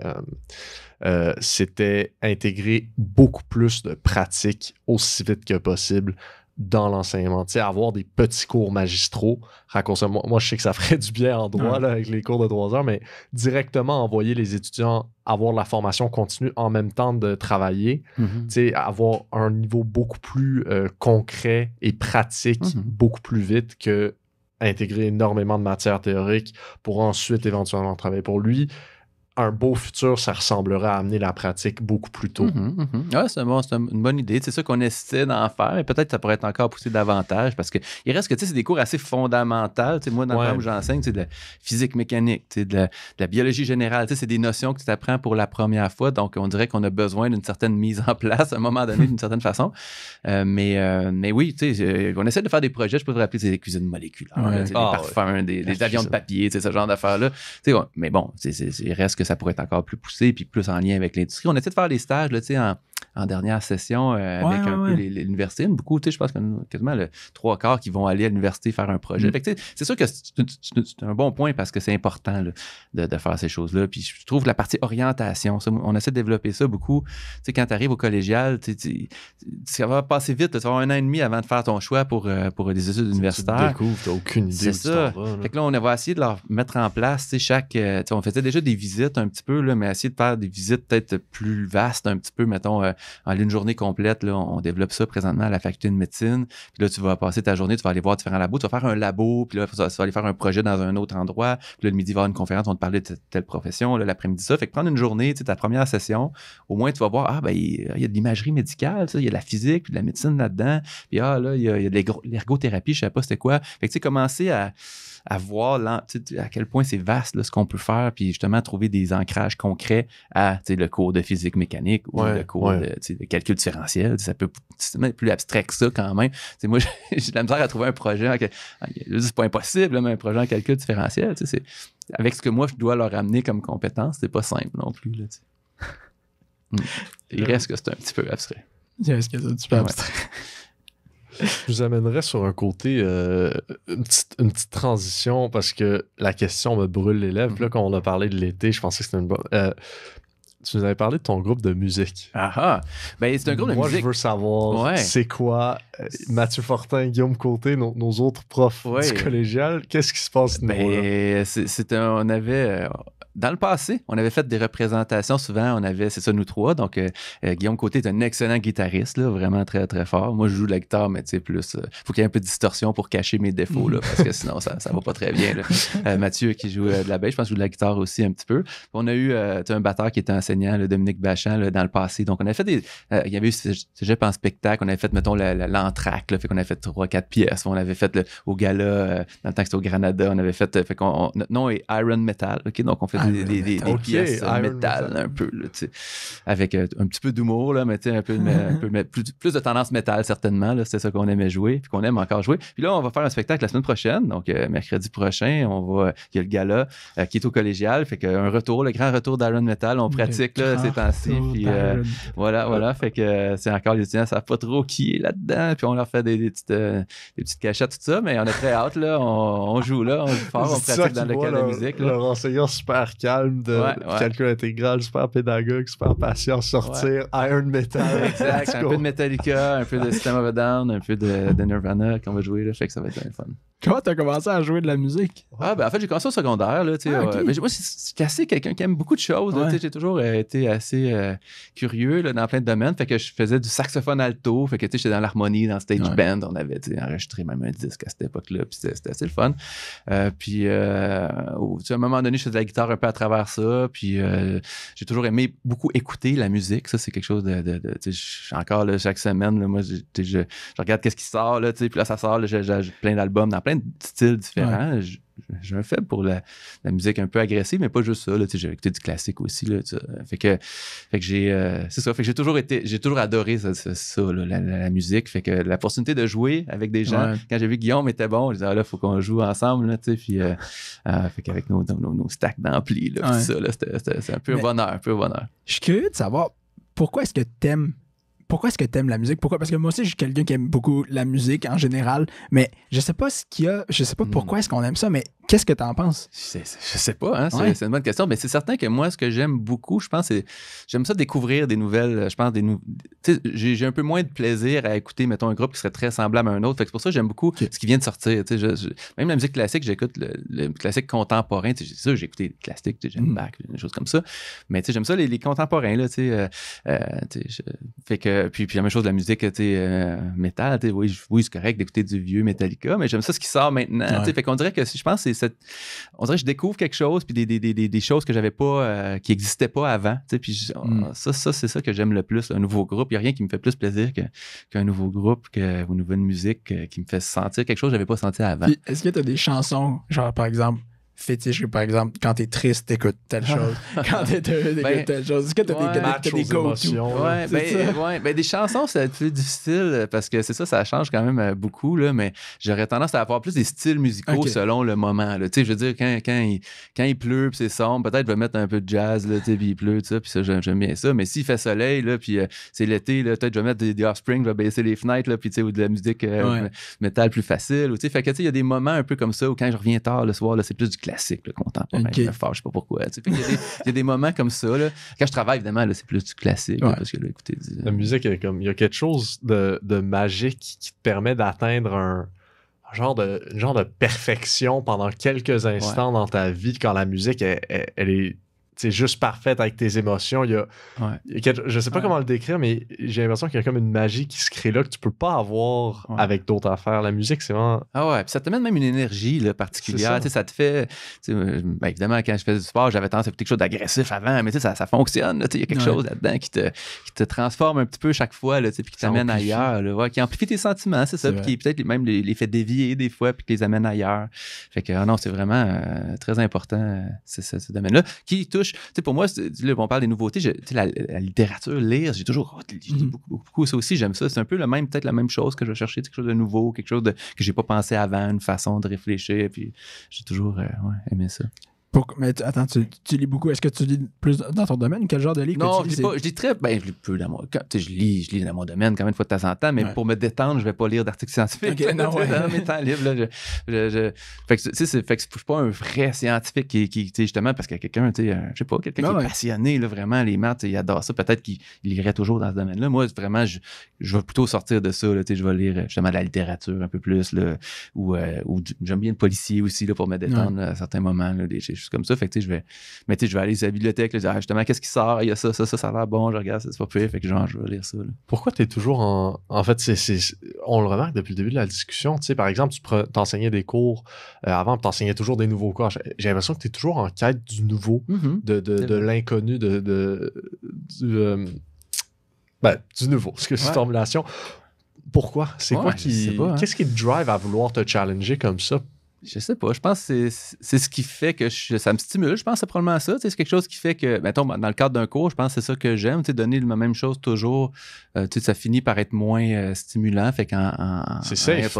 intégrer beaucoup plus de pratiques aussi vite que possible dans l'enseignement. Tu sais, avoir des petits cours magistraux, moi, je sais que ça ferait du bien en droit là, avec les cours de 3 heures, mais directement envoyer les étudiants avoir la formation continue en même temps de travailler, tu sais, avoir un niveau beaucoup plus concret et pratique beaucoup plus vite que intégrer énormément de matières théoriques pour ensuite éventuellement travailler. Pour lui, un beau futur, ça ressemblerait à amener la pratique beaucoup plus tôt. Ouais, c'est une bonne idée. C'est ça qu'on essaie d'en faire, mais peut-être que ça pourrait être encore poussé davantage parce qu'il reste que c'est des cours assez fondamentaux. Moi, dans le temps où j'enseigne, c'est de la physique mécanique, de la biologie générale. C'est des notions que tu apprends pour la première fois. Donc, on dirait qu'on a besoin d'une certaine mise en place à un moment donné, d'une certaine façon. Mais oui, on essaie de faire des projets, je peux vous rappeler, c'est des cuisines moléculaires, des parfums, des avions de papier, ce genre d'affaires-là. Mais bon, il reste que ça pourrait être encore plus poussé puis plus en lien avec l'industrie. On essaie de faire des stages là, en dernière session avec un peu l'université. Beaucoup, je pense qu'il y a quasiment le 3/4 qui vont aller à l'université faire un projet. Fait que, c'est sûr que c'est un bon point parce que c'est important là, de faire ces choses-là. Puis je trouve la partie orientation, on essaie de développer ça beaucoup. Quand tu arrives au collégial, ça va passer vite. Tu vas avoir 1 an et demi avant de faire ton choix pour des études universitaires. Tu découvres, tu n'as aucune idée c'est ça. Fait que là, on va essayer de leur mettre en place on faisait déjà des visites un petit peu, là, mais essayer de faire des visites peut-être plus vastes un petit peu, mettons, en une journée complète, là, on développe ça présentement à la faculté de médecine. Puis là, tu vas passer ta journée, tu vas aller voir différents labos, tu vas faire un labo, puis là, tu vas aller faire un projet dans un autre endroit. Puis là, le midi, il va y avoir une conférence, on va te parler de telle profession, là, l'après-midi, ça. Fait que prendre une journée, ta première session, au moins, tu vas voir, il y a de l'imagerie médicale, il y a de la physique, puis de la médecine là-dedans. Puis là, il y a de l'ergothérapie, je sais pas c'était quoi. Fait que commencer à voir à quel point c'est vaste là, ce qu'on peut faire, puis justement trouver des ancrages concrets à le cours de physique mécanique ou le cours de calcul différentiel. Ça peut être plus abstrait que ça quand même. Moi, j'ai de la misère à trouver un projet. C'est pas impossible, mais un projet en calcul différentiel. Avec ce que moi, je dois leur amener comme compétence, c'est pas simple non plus. Là, il reste que c'est un petit peu abstrait. Il reste que c'est un petit peu abstrait. Je vous amènerais sur un côté, une petite transition, parce que la question me brûle les lèvres. Là, quand on a parlé de l'été, je pensais que c'était une bonne... tu nous avais parlé de ton groupe de musique. Ben, c'est un groupe de musique. Moi, je veux savoir, c'est quoi Mathieu Fortin, Guillaume Côté, nos autres profs du collégial, qu'est-ce qui se passe à ce niveau-là? On avait... Dans le passé, on avait fait des représentations souvent, c'est ça nous trois, donc Guillaume Côté est un excellent guitariste, là, vraiment très très fort. Moi je joue de la guitare, mais tu sais plus, faut qu'il y ait un peu de distorsion pour cacher mes défauts, là, parce que sinon ça va pas très bien. Là. Mathieu qui joue de la basse, je pense que joue de la guitare aussi un petit peu. On a eu un batteur qui était enseignant, là, Dominique Bachand, là, dans le passé, donc on avait fait il y avait eu Cégep en spectacle, on avait fait, mettons, l'entraque, fait qu'on avait fait 3-4 pièces, on avait fait au gala, dans le temps que c'était au Granada, on avait fait notre nom est Iron Metal, ok, donc on fait des pièces métal un peu, là, avec un petit peu d'humour, là, mais un peu plus de tendance métal, certainement. Là, c'était ça qu'on aimait jouer, puis qu'on aime encore jouer. Puis là, on va faire un spectacle la semaine prochaine, donc mercredi prochain, il y a le gala qui est au collégial, fait qu'un retour, le grand retour d'Iron Metal, on pratique là, ces temps-ci, puis voilà, fait que c'est encore les étudiants, ne savent pas trop qui est là-dedans, puis on leur fait des petites cachettes, tout ça, mais on est très hâte, là, on joue là, on joue fort, on pratique dans le local de musique. Leur enseignant super super calme, de calcul intégral, super pédagogue, super patient, sortir Iron Metal. Exact. Un peu de Metallica, un peu de System of a Down, un peu de Nirvana qu'on va jouer, là, fait que ça va être bien fun. Comment t'as commencé à jouer de la musique? En fait, j'ai commencé au secondaire, là, okay. Mais moi, c'est assez quelqu'un qui aime beaucoup de choses, là, j'ai toujours été assez curieux, là, dans plein de domaines, fait que je faisais du saxophone alto, fait que, j'étais dans l'harmonie, dans le stage band, on avait, enregistré même un disque à cette époque-là, puis c'était assez le fun. Puis, à un moment donné, je faisais de la guitare un peu à travers ça, puis j'ai toujours aimé beaucoup écouter la musique, ça, c'est quelque chose je suis encore, là, chaque semaine, là, moi, je regarde qu'est-ce qui sort, là, puis là, ça sort, là, j'ai plein d'albums dans plein de styles différents. J'ai un faible pour la musique un peu agressive, mais pas juste ça. J'ai écouté du classique aussi. Là, fait que j'ai. C'est ça. Fait que j'ai toujours adoré ça là, la musique. Fait que l'opportunité de jouer avec des gens, quand j'ai vu que Guillaume était bon, je disais, là, il faut qu'on joue ensemble. Là, puis, fait qu'avec nos stacks d'ampli, là, ça, là, c'est un peu un bonheur. Je suis curieux de savoir pourquoi est-ce que t'aimes la musique? Pourquoi? Parce que moi aussi, je suis quelqu'un qui aime beaucoup la musique en général, mais je sais pas pourquoi est-ce qu'on aime ça, mais qu'est-ce que t'en penses? Je sais pas, hein? C'est une bonne question, mais c'est certain que moi, ce que j'aime beaucoup, je pense, c'est j'aime ça découvrir des nouvelles, je pense, j'ai un peu moins de plaisir à écouter, mettons, un groupe qui serait très semblable à un autre, fait que c'est pour ça que j'aime beaucoup ce qui vient de sortir, même la musique classique, j'écoute le classique contemporain, c'est sûr, j'ai écouté le classique, j'aime Bach, des choses comme ça, mais j'aime ça, les contemporains, là, fait que, puis la même chose de la musique, métal, oui, c'est correct d'écouter du vieux Metallica, mais j'aime ça ce qui sort maintenant, fait qu'on dirait que je pense que on dirait que je découvre quelque chose, puis des choses que j'avais pas, qui n'existaient pas avant, puis ça, c'est ça que j'aime le plus, un nouveau groupe. Il n'y a rien qui me fait plus plaisir qu'un nouveau groupe, qu'une nouvelle musique qui me fait sentir quelque chose que je n'avais pas senti avant. Puis, est-ce que tu as des chansons, genre par exemple, fétiche, par exemple, quand t'es triste, t'écoutes telle chose. Quand t'es heureux, t'écoutes telle chose. Est-ce que t'as des go-to? Des chansons, c'est plus difficile parce que c'est ça change quand même beaucoup, là, mais j'aurais tendance à avoir plus des styles musicaux selon le moment. Là. Je veux dire, quand il pleut puis c'est sombre, peut-être je vais mettre un peu de jazz, là, puis il pleut, puis ça, j'aime bien ça. Mais s'il fait soleil, là, puis c'est l'été, là, peut-être je vais mettre des Offspring, je vais baisser les fenêtres, là, puis ou de la musique métal plus facile. Fait que il y a des moments un peu comme ça où quand je reviens tard le soir, là, c'est plus du classique, là, contemporain. Je me fâche, je sais pas pourquoi. Il y a des moments comme ça. Là. Quand je travaille, évidemment, là, c'est plus du classique. Là, parce que, là, écoutez, la musique, il y a quelque chose de magique qui te permet d'atteindre un genre de perfection pendant quelques instants dans ta vie quand la musique, elle est juste parfaite avec tes émotions. Je sais pas comment le décrire, mais j'ai l'impression qu'il y a comme une magie qui se crée là que tu peux pas avoir avec d'autres affaires. La musique, c'est vraiment... puis ça te donne même une énergie là, particulière. Ça te fait... évidemment, quand je faisais du sport, j'avais tendance à faire quelque chose d'agressif avant, mais ça fonctionne. Il y a quelque chose là-dedans qui te transforme un petit peu chaque fois, puis qui t'amène ailleurs. Là, qui amplifie tes sentiments, c'est ça. Puis qui peut-être même les fait dévier des fois, puis qui les amène ailleurs. Fait que non, c'est vraiment très important, ce domaine-là, qui touche... pour moi, là, on parle des nouveautés, la littérature, lire, j'ai toujours beaucoup ça aussi, j'aime ça. C'est un peu peut-être la même chose que je vais chercher, quelque chose de nouveau, quelque chose que j'ai pas pensé avant, une façon de réfléchir, puis j'ai toujours aimé ça. Mais attends, tu lis beaucoup. Est-ce que tu lis plus dans ton domaine? Quel genre de livre? Non, je lis très... je lis peu dans mon... Je lis dans mon domaine quand même une fois de temps en temps, mais pour me détendre, je vais pas lire d'articles scientifiques dans mes temps libres. Là, fait que je suis pas un vrai scientifique qui justement, parce qu'il y a quelqu'un, je sais pas, quelqu'un qui est passionné, là, vraiment, les maths, il adore ça. Peut-être qu'il lirait toujours dans ce domaine-là. Moi, vraiment, je vais plutôt sortir de ça. Là, je vais lire justement de la littérature un peu plus, là, ou j'aime bien le policier aussi là, pour me détendre à certains moments, là, des choses comme ça. Fait que je vais aller à la bibliothèque, là, dire justement qu'est-ce qui sort, il y a ça a l'air bon, je regarde, c'est pas pire, fait que genre je vais lire ça. Là. Pourquoi t'es toujours en fait, on le remarque depuis le début de la discussion, tu sais, par exemple, tu t'enseignais des cours avant, tu t'enseignais toujours des nouveaux cours. J'ai l'impression que t'es toujours en quête du nouveau, de l'inconnu, du nouveau, c'est cette formulation. Pourquoi? C'est quoi qu'est-ce qui te drive à vouloir te challenger comme ça? Je sais pas. Je pense que c'est ce qui fait que ça me stimule. Je pense que c'est probablement ça. C'est quelque chose qui fait que, mettons, dans le cadre d'un cours, je pense que c'est ça que j'aime. Donner la même chose toujours, ça finit par être moins stimulant. Fait c'est safe.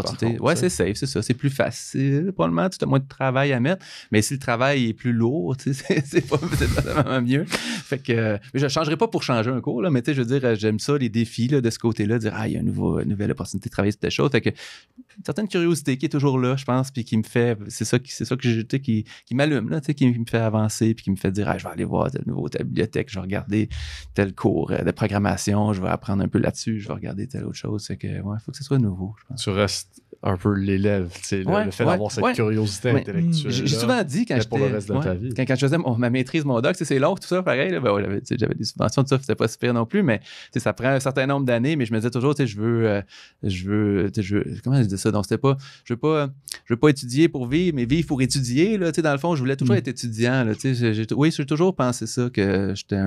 C'est safe, c'est ça. C'est plus facile, probablement. Tu as moins de travail à mettre. Mais si le travail est plus lourd, c'est pas vraiment mieux. Fait que, mais je ne changerai pas pour changer un cours, là, mais je veux dire, j'aime ça, les défis là, de ce côté-là, dire, il y a une nouvelle opportunité de travailler sur des choses. Fait que, une certaine curiosité qui est toujours là, je pense, puis qui me fait, c'est ça qui m'allume, là, qui me fait avancer, puis qui me fait dire, je vais aller voir telle bibliothèque, je vais regarder tel cours de programmation, je vais apprendre un peu là-dessus, je vais regarder telle autre chose. C'est que, il faut que ce soit nouveau, je pense. Tu restes un peu l'élève, le fait d'avoir cette curiosité intellectuelle. J'ai souvent dit quand pour le reste de ta vie. Quand je faisais ma maîtrise, mon doc, c'est long, tout ça, pareil, là, j'avais des subventions, tout ça, c'était pas super non plus, mais ça prend un certain nombre d'années, mais je me disais toujours, je veux, comment je dis ça? Donc, c'était pas, je veux pas étudier pour vivre, mais vivre pour étudier, là, dans le fond, je voulais toujours être étudiant, là, j'ai toujours pensé ça, que j'étais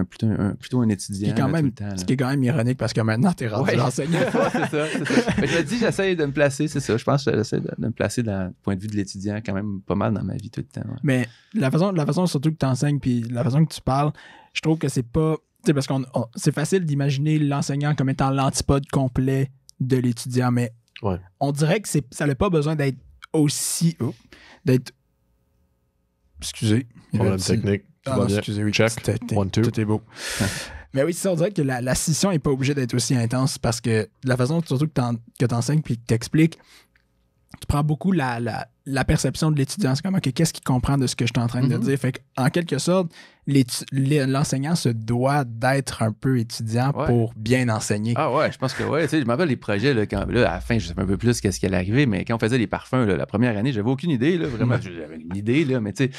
plutôt un étudiant. Ce qui est quand même ironique, parce que maintenant, t'es rendu l'enseignant. c'est ça. Mais je me dis, j'essaie de me placer, c'est ça. Je pense que j'essaie de me placer dans le point de vue de l'étudiant quand même pas mal dans ma vie tout le temps. Ouais. Mais la façon surtout que tu enseignes puis la façon que tu parles, je trouve que c'est pas... parce que c'est facile d'imaginer l'enseignant comme étant l'antipode complet de l'étudiant, mais on dirait que ça n'a pas besoin d'être aussi... Excusez. Problème technique. Excusez, oui. Check. Tout est beau. Mais oui, c'est ça, on dirait que la scission n'est pas obligée d'être aussi intense parce que la façon surtout que tu enseignes puis que tu expliques, tu prends beaucoup la perception de l'étudiant. C'est comme, OK, qu'est-ce qu'il comprend de ce que je suis en train de dire? Fait qu'en quelque sorte, l'enseignant se doit d'être un peu étudiant pour bien enseigner. Ah ouais, je pense que je me rappelle les projets, là, à la fin, je sais un peu plus qu'est-ce qui allait arriver, mais quand on faisait les parfums, là, la première année, j'avais aucune idée, là, vraiment, j'avais une idée, là, mais tu sais,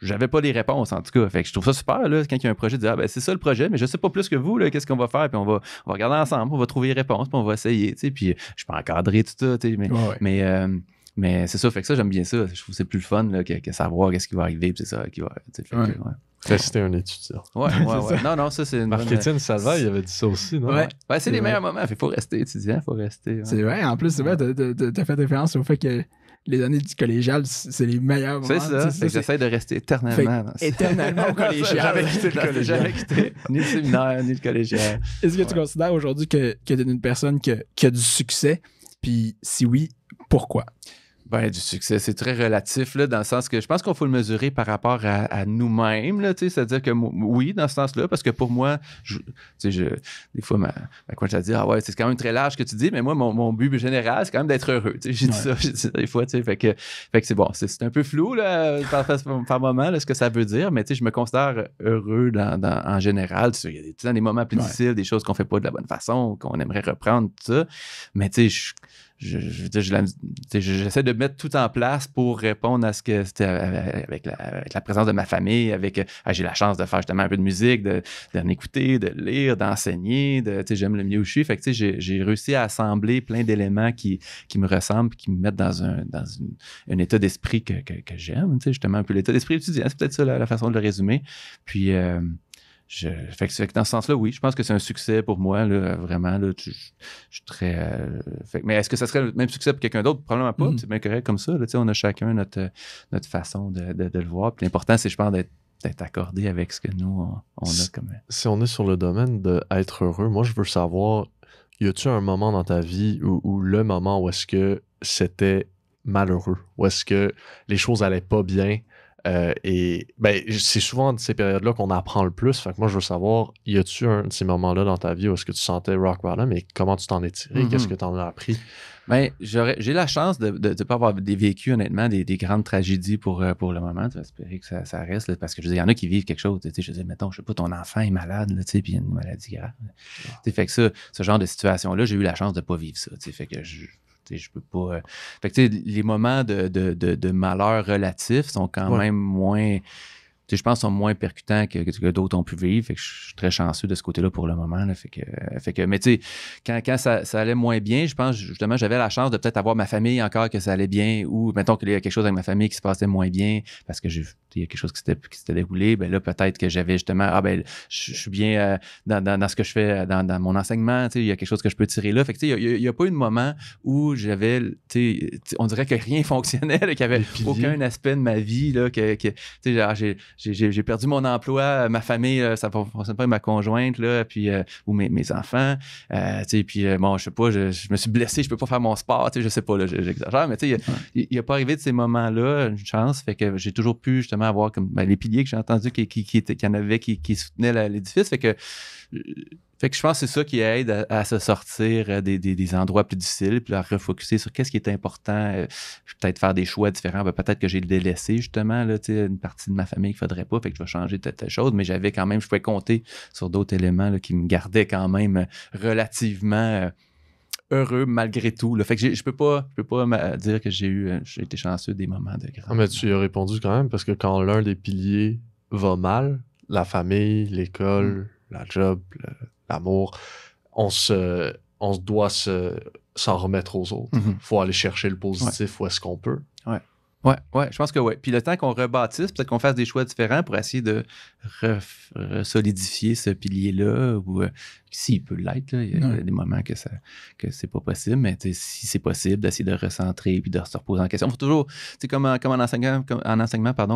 j'avais pas les réponses, en tout cas. Fait que je trouve ça super, là, quand il y a un projet, de dire, c'est ça le projet, mais je sais pas plus que vous, là, qu'est-ce qu'on va faire, puis on va regarder ensemble, on va trouver les réponses, puis on va essayer, tu sais, puis je peux encadrer tout ça, tu sais, mais c'est ça, fait que ça, j'aime bien ça. Je trouve que c'est plus le fun là, que savoir qu'est-ce qui va arriver, puis c'est ça qui va. Rester un étudiant. Ouais. Non, ça, c'est une Marc-Étienne Salva, il avait dit ça aussi, non? C'est les meilleurs moments. Il faut rester étudiant, il faut rester. Ouais. C'est vrai, en plus, c'est vrai, t'as fait référence au fait que les années du collégial, c'est les meilleurs moments. C'est ça. J'essaie de rester éternellement. Éternellement au collégial. Jamais quitté ni le séminaire, ni le collégial. Est-ce que tu considères aujourd'hui que t'es une personne qui a du succès? Puis si oui, pourquoi? Ben, du succès, c'est très relatif, là, dans le sens que je pense qu'il faut le mesurer par rapport à nous-mêmes, là, tu sais, c'est-à-dire que oui, dans ce sens-là, parce que pour moi, des fois, quand je dis, c'est quand même très large ce que tu dis, mais moi, mon but général, c'est quand même d'être heureux, tu sais, j'ai dit ça des fois, tu sais, fait que c'est bon, c'est un peu flou, là, par moment, là, ce que ça veut dire, mais tu sais, je me considère heureux en général, tu sais, il y a des moments plus difficiles, des choses qu'on fait pas de la bonne façon, qu'on aimerait reprendre, tout ça, mais tu sais, j'essaie de mettre tout en place pour répondre à ce que c'était avec la présence de ma famille, j'ai la chance de faire justement un peu de musique, d'en écouter, de lire, d'enseigner, j'aime le milieu où je suis. Fait que j'ai réussi à assembler plein d'éléments qui me ressemblent et qui me mettent dans un état d'esprit que j'aime, justement un peu l'état d'esprit étudiant, c'est peut-être ça la façon de le résumer. Puis fait que dans ce sens-là, oui, je pense que c'est un succès pour moi, là, vraiment. Là, je suis très. Mais est-ce que ça serait le même succès pour quelqu'un d'autre? Probablement pas. C'est bien correct comme ça. Là, on a chacun notre façon de le voir. Puis l'important, c'est, je pense, d'être accordé avec ce que nous, on a comme. Si on est sur le domaine d'être heureux, moi, je veux savoir, y a-tu un moment dans ta vie où le moment où est-ce que c'était malheureux? Où est-ce que les choses allaient pas bien? Et c'est souvent de ces périodes-là qu'on apprend le plus. Fait que moi, je veux savoir, y a-tu un de ces moments-là dans ta vie où est-ce que tu sentais rock bottom et comment tu t'en es tiré? Qu'est-ce que tu en as appris? Ben, j'ai la chance de ne pas avoir vécu, honnêtement, des grandes tragédies pour le moment. Tu vas espérer que ça reste, là, parce que je veux dire, il y en a qui vivent quelque chose. Tu sais, je veux dire, mettons, je sais pas, ton enfant est malade, là, tu sais, puis il y a une maladie grave. Tu sais, fait que ça, ce genre de situation-là, j'ai eu la chance de pas vivre ça. Tu sais, fait que je peux pas. Fait que les moments de malheur relatif sont quand même moins. Je pense qu'ils sont moins percutants que d'autres ont pu vivre. Fait que je suis très chanceux de ce côté-là pour le moment. Là. Fait que, mais tu sais, quand ça allait moins bien, je pense justement j'avais la chance de peut-être avoir ma famille encore que ça allait bien, ou mettons qu'il y a quelque chose avec ma famille qui se passait moins bien parce que il y a quelque chose qui s'était déroulé. Ben là, peut-être que j'avais justement je suis bien dans ce que je fais dans mon enseignement. Il y a quelque chose que je peux tirer là. Fait que tu sais, il y a pas eu de moment où j'avais, on dirait que rien fonctionnait, là, qu'il n'y avait aucun aspect de ma vie là, que tu sais, j'ai perdu mon emploi, ma famille, ça ne fonctionne pas avec ma conjointe, là, puis, ou mes enfants. Puis, bon, je sais pas, je me suis blessé, je peux pas faire mon sport, je sais pas, là, j'exagère, mais il n'y a pas arrivé de ces moments-là, une chance, fait que j'ai toujours pu justement avoir comme les piliers que j'ai entendus qui en avaient, qui soutenaient l'édifice, fait que Fait que je pense que c'est ça qui aide à se sortir des endroits plus difficiles, puis à refocuser sur qu'est-ce qui est important. Peut-être faire des choix différents. Peut-être que j'ai délaissé justement là, une partie de ma famille qu'il ne faudrait pas, fait que je vais changer telle chose, mais j'avais quand même, je pouvais compter sur d'autres éléments là, qui me gardaient quand même relativement heureux malgré tout. Là. Fait que je peux pas dire que j'ai été chanceux des moments de grâce. Mais tu y as répondu quand même, parce que quand l'un des piliers va mal, la famille, l'école, la job, l'amour, on doit s'en remettre aux autres. Faut aller chercher le positif où est-ce qu'on peut. Ouais, je pense que oui. Puis le temps qu'on rebâtisse, peut-être qu'on fasse des choix différents pour essayer de solidifier ce pilier-là, ou s'il peut l'être, là, il y a des moments que c'est pas possible, mais si c'est possible, d'essayer de recentrer puis de se reposer en question. Il faut toujours, comme en enseignement,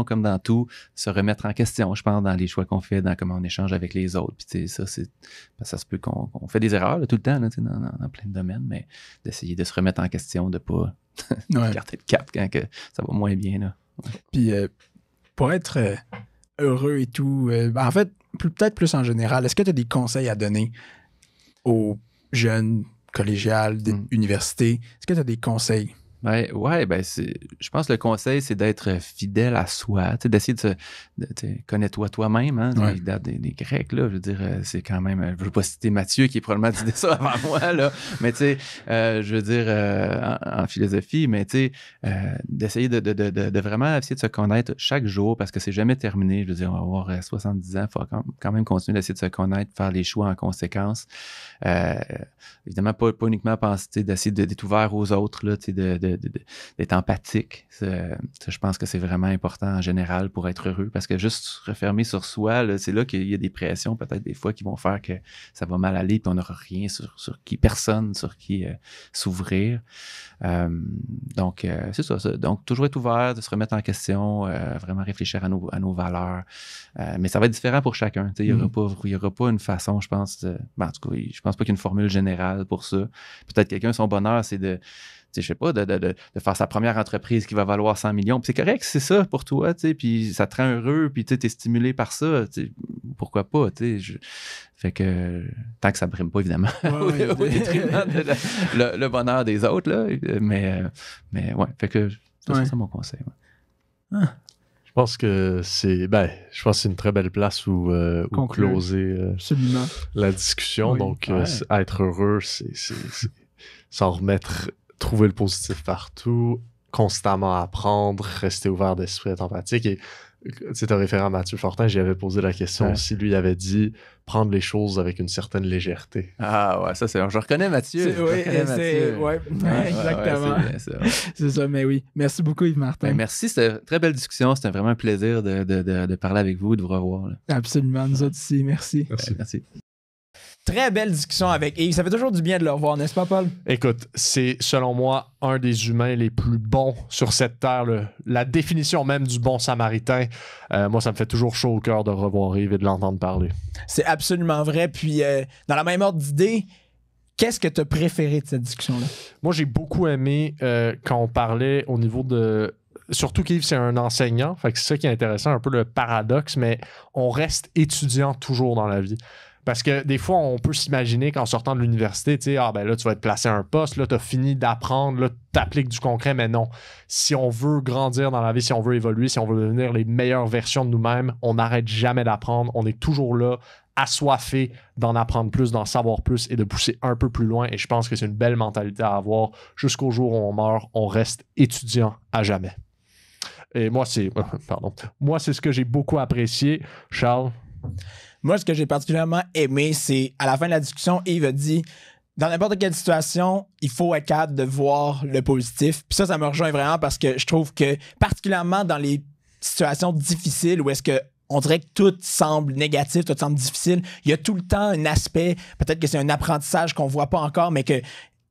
comme dans tout, se remettre en question, je pense, dans les choix qu'on fait, dans comment on échange avec les autres. Puis ça se peut qu'on fait des erreurs là, tout le temps là, dans plein de domaines, mais d'essayer de se remettre en question, de pas garder le cap quand que ça va moins bien. Là. Ouais. Puis pour être heureux et tout, en fait, peut-être plus en général, est-ce que tu as des conseils à donner aux jeunes collégiales, universités? Est-ce que tu as des conseils? Je pense que le conseil, c'est d'être fidèle à soi, d'essayer connais-toi toi-même, hein, il date des Grecs, là, je veux dire, c'est quand même, je ne veux pas citer Matthieu qui probablement dit ça avant moi, là, mais je veux dire, en philosophie, mais d'essayer de vraiment essayer de se connaître chaque jour, parce que c'est jamais terminé, je veux dire, on va avoir 70 ans, il faut quand même continuer d'essayer de se connaître, faire les choix en conséquence, évidemment, pas uniquement penser, d'essayer d'être ouvert aux autres, là, d'être empathique. Je pense que c'est vraiment important en général pour être heureux, parce que juste se refermer sur soi, là, c'est là qu'il y a des pressions peut-être des fois qui vont faire que ça va mal aller, puis on n'aura rien sur qui s'ouvrir. Donc, c'est ça. Donc, toujours être ouvert, de se remettre en question, vraiment réfléchir à nos valeurs. Mais ça va être différent pour chacun. Il n'y aura pas une façon, je pense, en tout cas, je pense pas qu'il y ait une formule générale pour ça. Peut-être quelqu'un, son bonheur, c'est de je sais pas, de faire sa première entreprise qui va valoir 100 millions. Puis c'est correct, c'est ça pour toi, puis ça te rend heureux, puis tu es stimulé par ça. Pourquoi pas, Fait que, tant que ça ne brime pas, évidemment, au détriment de le bonheur des autres, là. Mais ouais, fait que c'est ça mon conseil. Ouais. Je pense que c'est une très belle place où closer la discussion. Oui. Donc, être heureux, c'est s'en remettre, trouver le positif partout, constamment apprendre, rester ouvert d'esprit, être empathique. Et tu as référé à Mathieu Fortin, j'y avais posé la question aussi. Lui, il avait dit prendre les choses avec une certaine légèreté. Ah ouais, ça je reconnais Mathieu. Exactement. C'est ça, mais oui. Merci beaucoup Yves Martin. Merci, c'était une très belle discussion. C'était vraiment un plaisir de parler avec vous, de vous revoir. Là. Absolument, nous autres aussi. Merci. Merci. Très belle discussion avec Yves. Ça fait toujours du bien de le revoir, n'est-ce pas, Paul? Écoute, c'est, selon moi, un des humains les plus bons sur cette terre. La définition même du bon samaritain. Moi, ça me fait toujours chaud au cœur de revoir Yves et de l'entendre parler. C'est absolument vrai. Puis, dans la même ordre d'idée, qu'est-ce que tu as préféré de cette discussion-là? Moi, j'ai beaucoup aimé quand on parlait au niveau de... Surtout qu'Yves, c'est un enseignant. Fait que c'est ça qui est intéressant, un peu le paradoxe, mais on reste étudiant toujours dans la vie. Parce que des fois, on peut s'imaginer qu'en sortant de l'université, tu sais, là, tu vas être placé à un poste, là, tu as fini d'apprendre, là, tu appliques du concret, mais non. Si on veut grandir dans la vie, si on veut évoluer, si on veut devenir les meilleures versions de nous-mêmes, on n'arrête jamais d'apprendre. On est toujours là, assoiffé d'en apprendre plus, d'en savoir plus et de pousser un peu plus loin. Et je pense que c'est une belle mentalité à avoir. Jusqu'au jour où on meurt, on reste étudiant à jamais. Et moi, c'est ce que j'ai beaucoup apprécié. Charles? Moi, ce que j'ai particulièrement aimé, c'est à la fin de la discussion, Yves a dit dans n'importe quelle situation, il faut être capable de voir le positif. Puis ça me rejoint vraiment parce que je trouve que, particulièrement dans les situations difficiles où est-ce que on dirait que tout semble négatif, tout semble difficile, il y a tout le temps un aspect, peut-être que c'est un apprentissage qu'on voit pas encore, mais que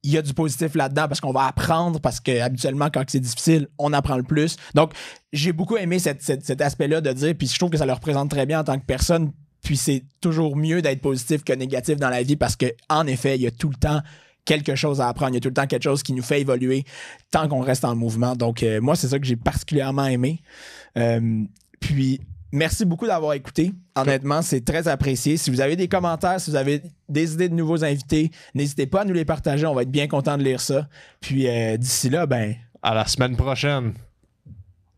il y a du positif là-dedans parce qu'on va apprendre, parce que habituellement, quand c'est difficile, on apprend le plus. Donc, j'ai beaucoup aimé cet aspect-là de dire, puis je trouve que ça le représente très bien en tant que personne. Puis c'est toujours mieux d'être positif que négatif dans la vie parce qu'en effet, il y a tout le temps quelque chose à apprendre. Il y a tout le temps quelque chose qui nous fait évoluer tant qu'on reste en mouvement. Donc, moi, c'est ça que j'ai particulièrement aimé. Puis, merci beaucoup d'avoir écouté. Honnêtement, c'est très apprécié. Si vous avez des commentaires, si vous avez des idées de nouveaux invités, n'hésitez pas à nous les partager. On va être bien content de lire ça. Puis d'ici là, à la semaine prochaine.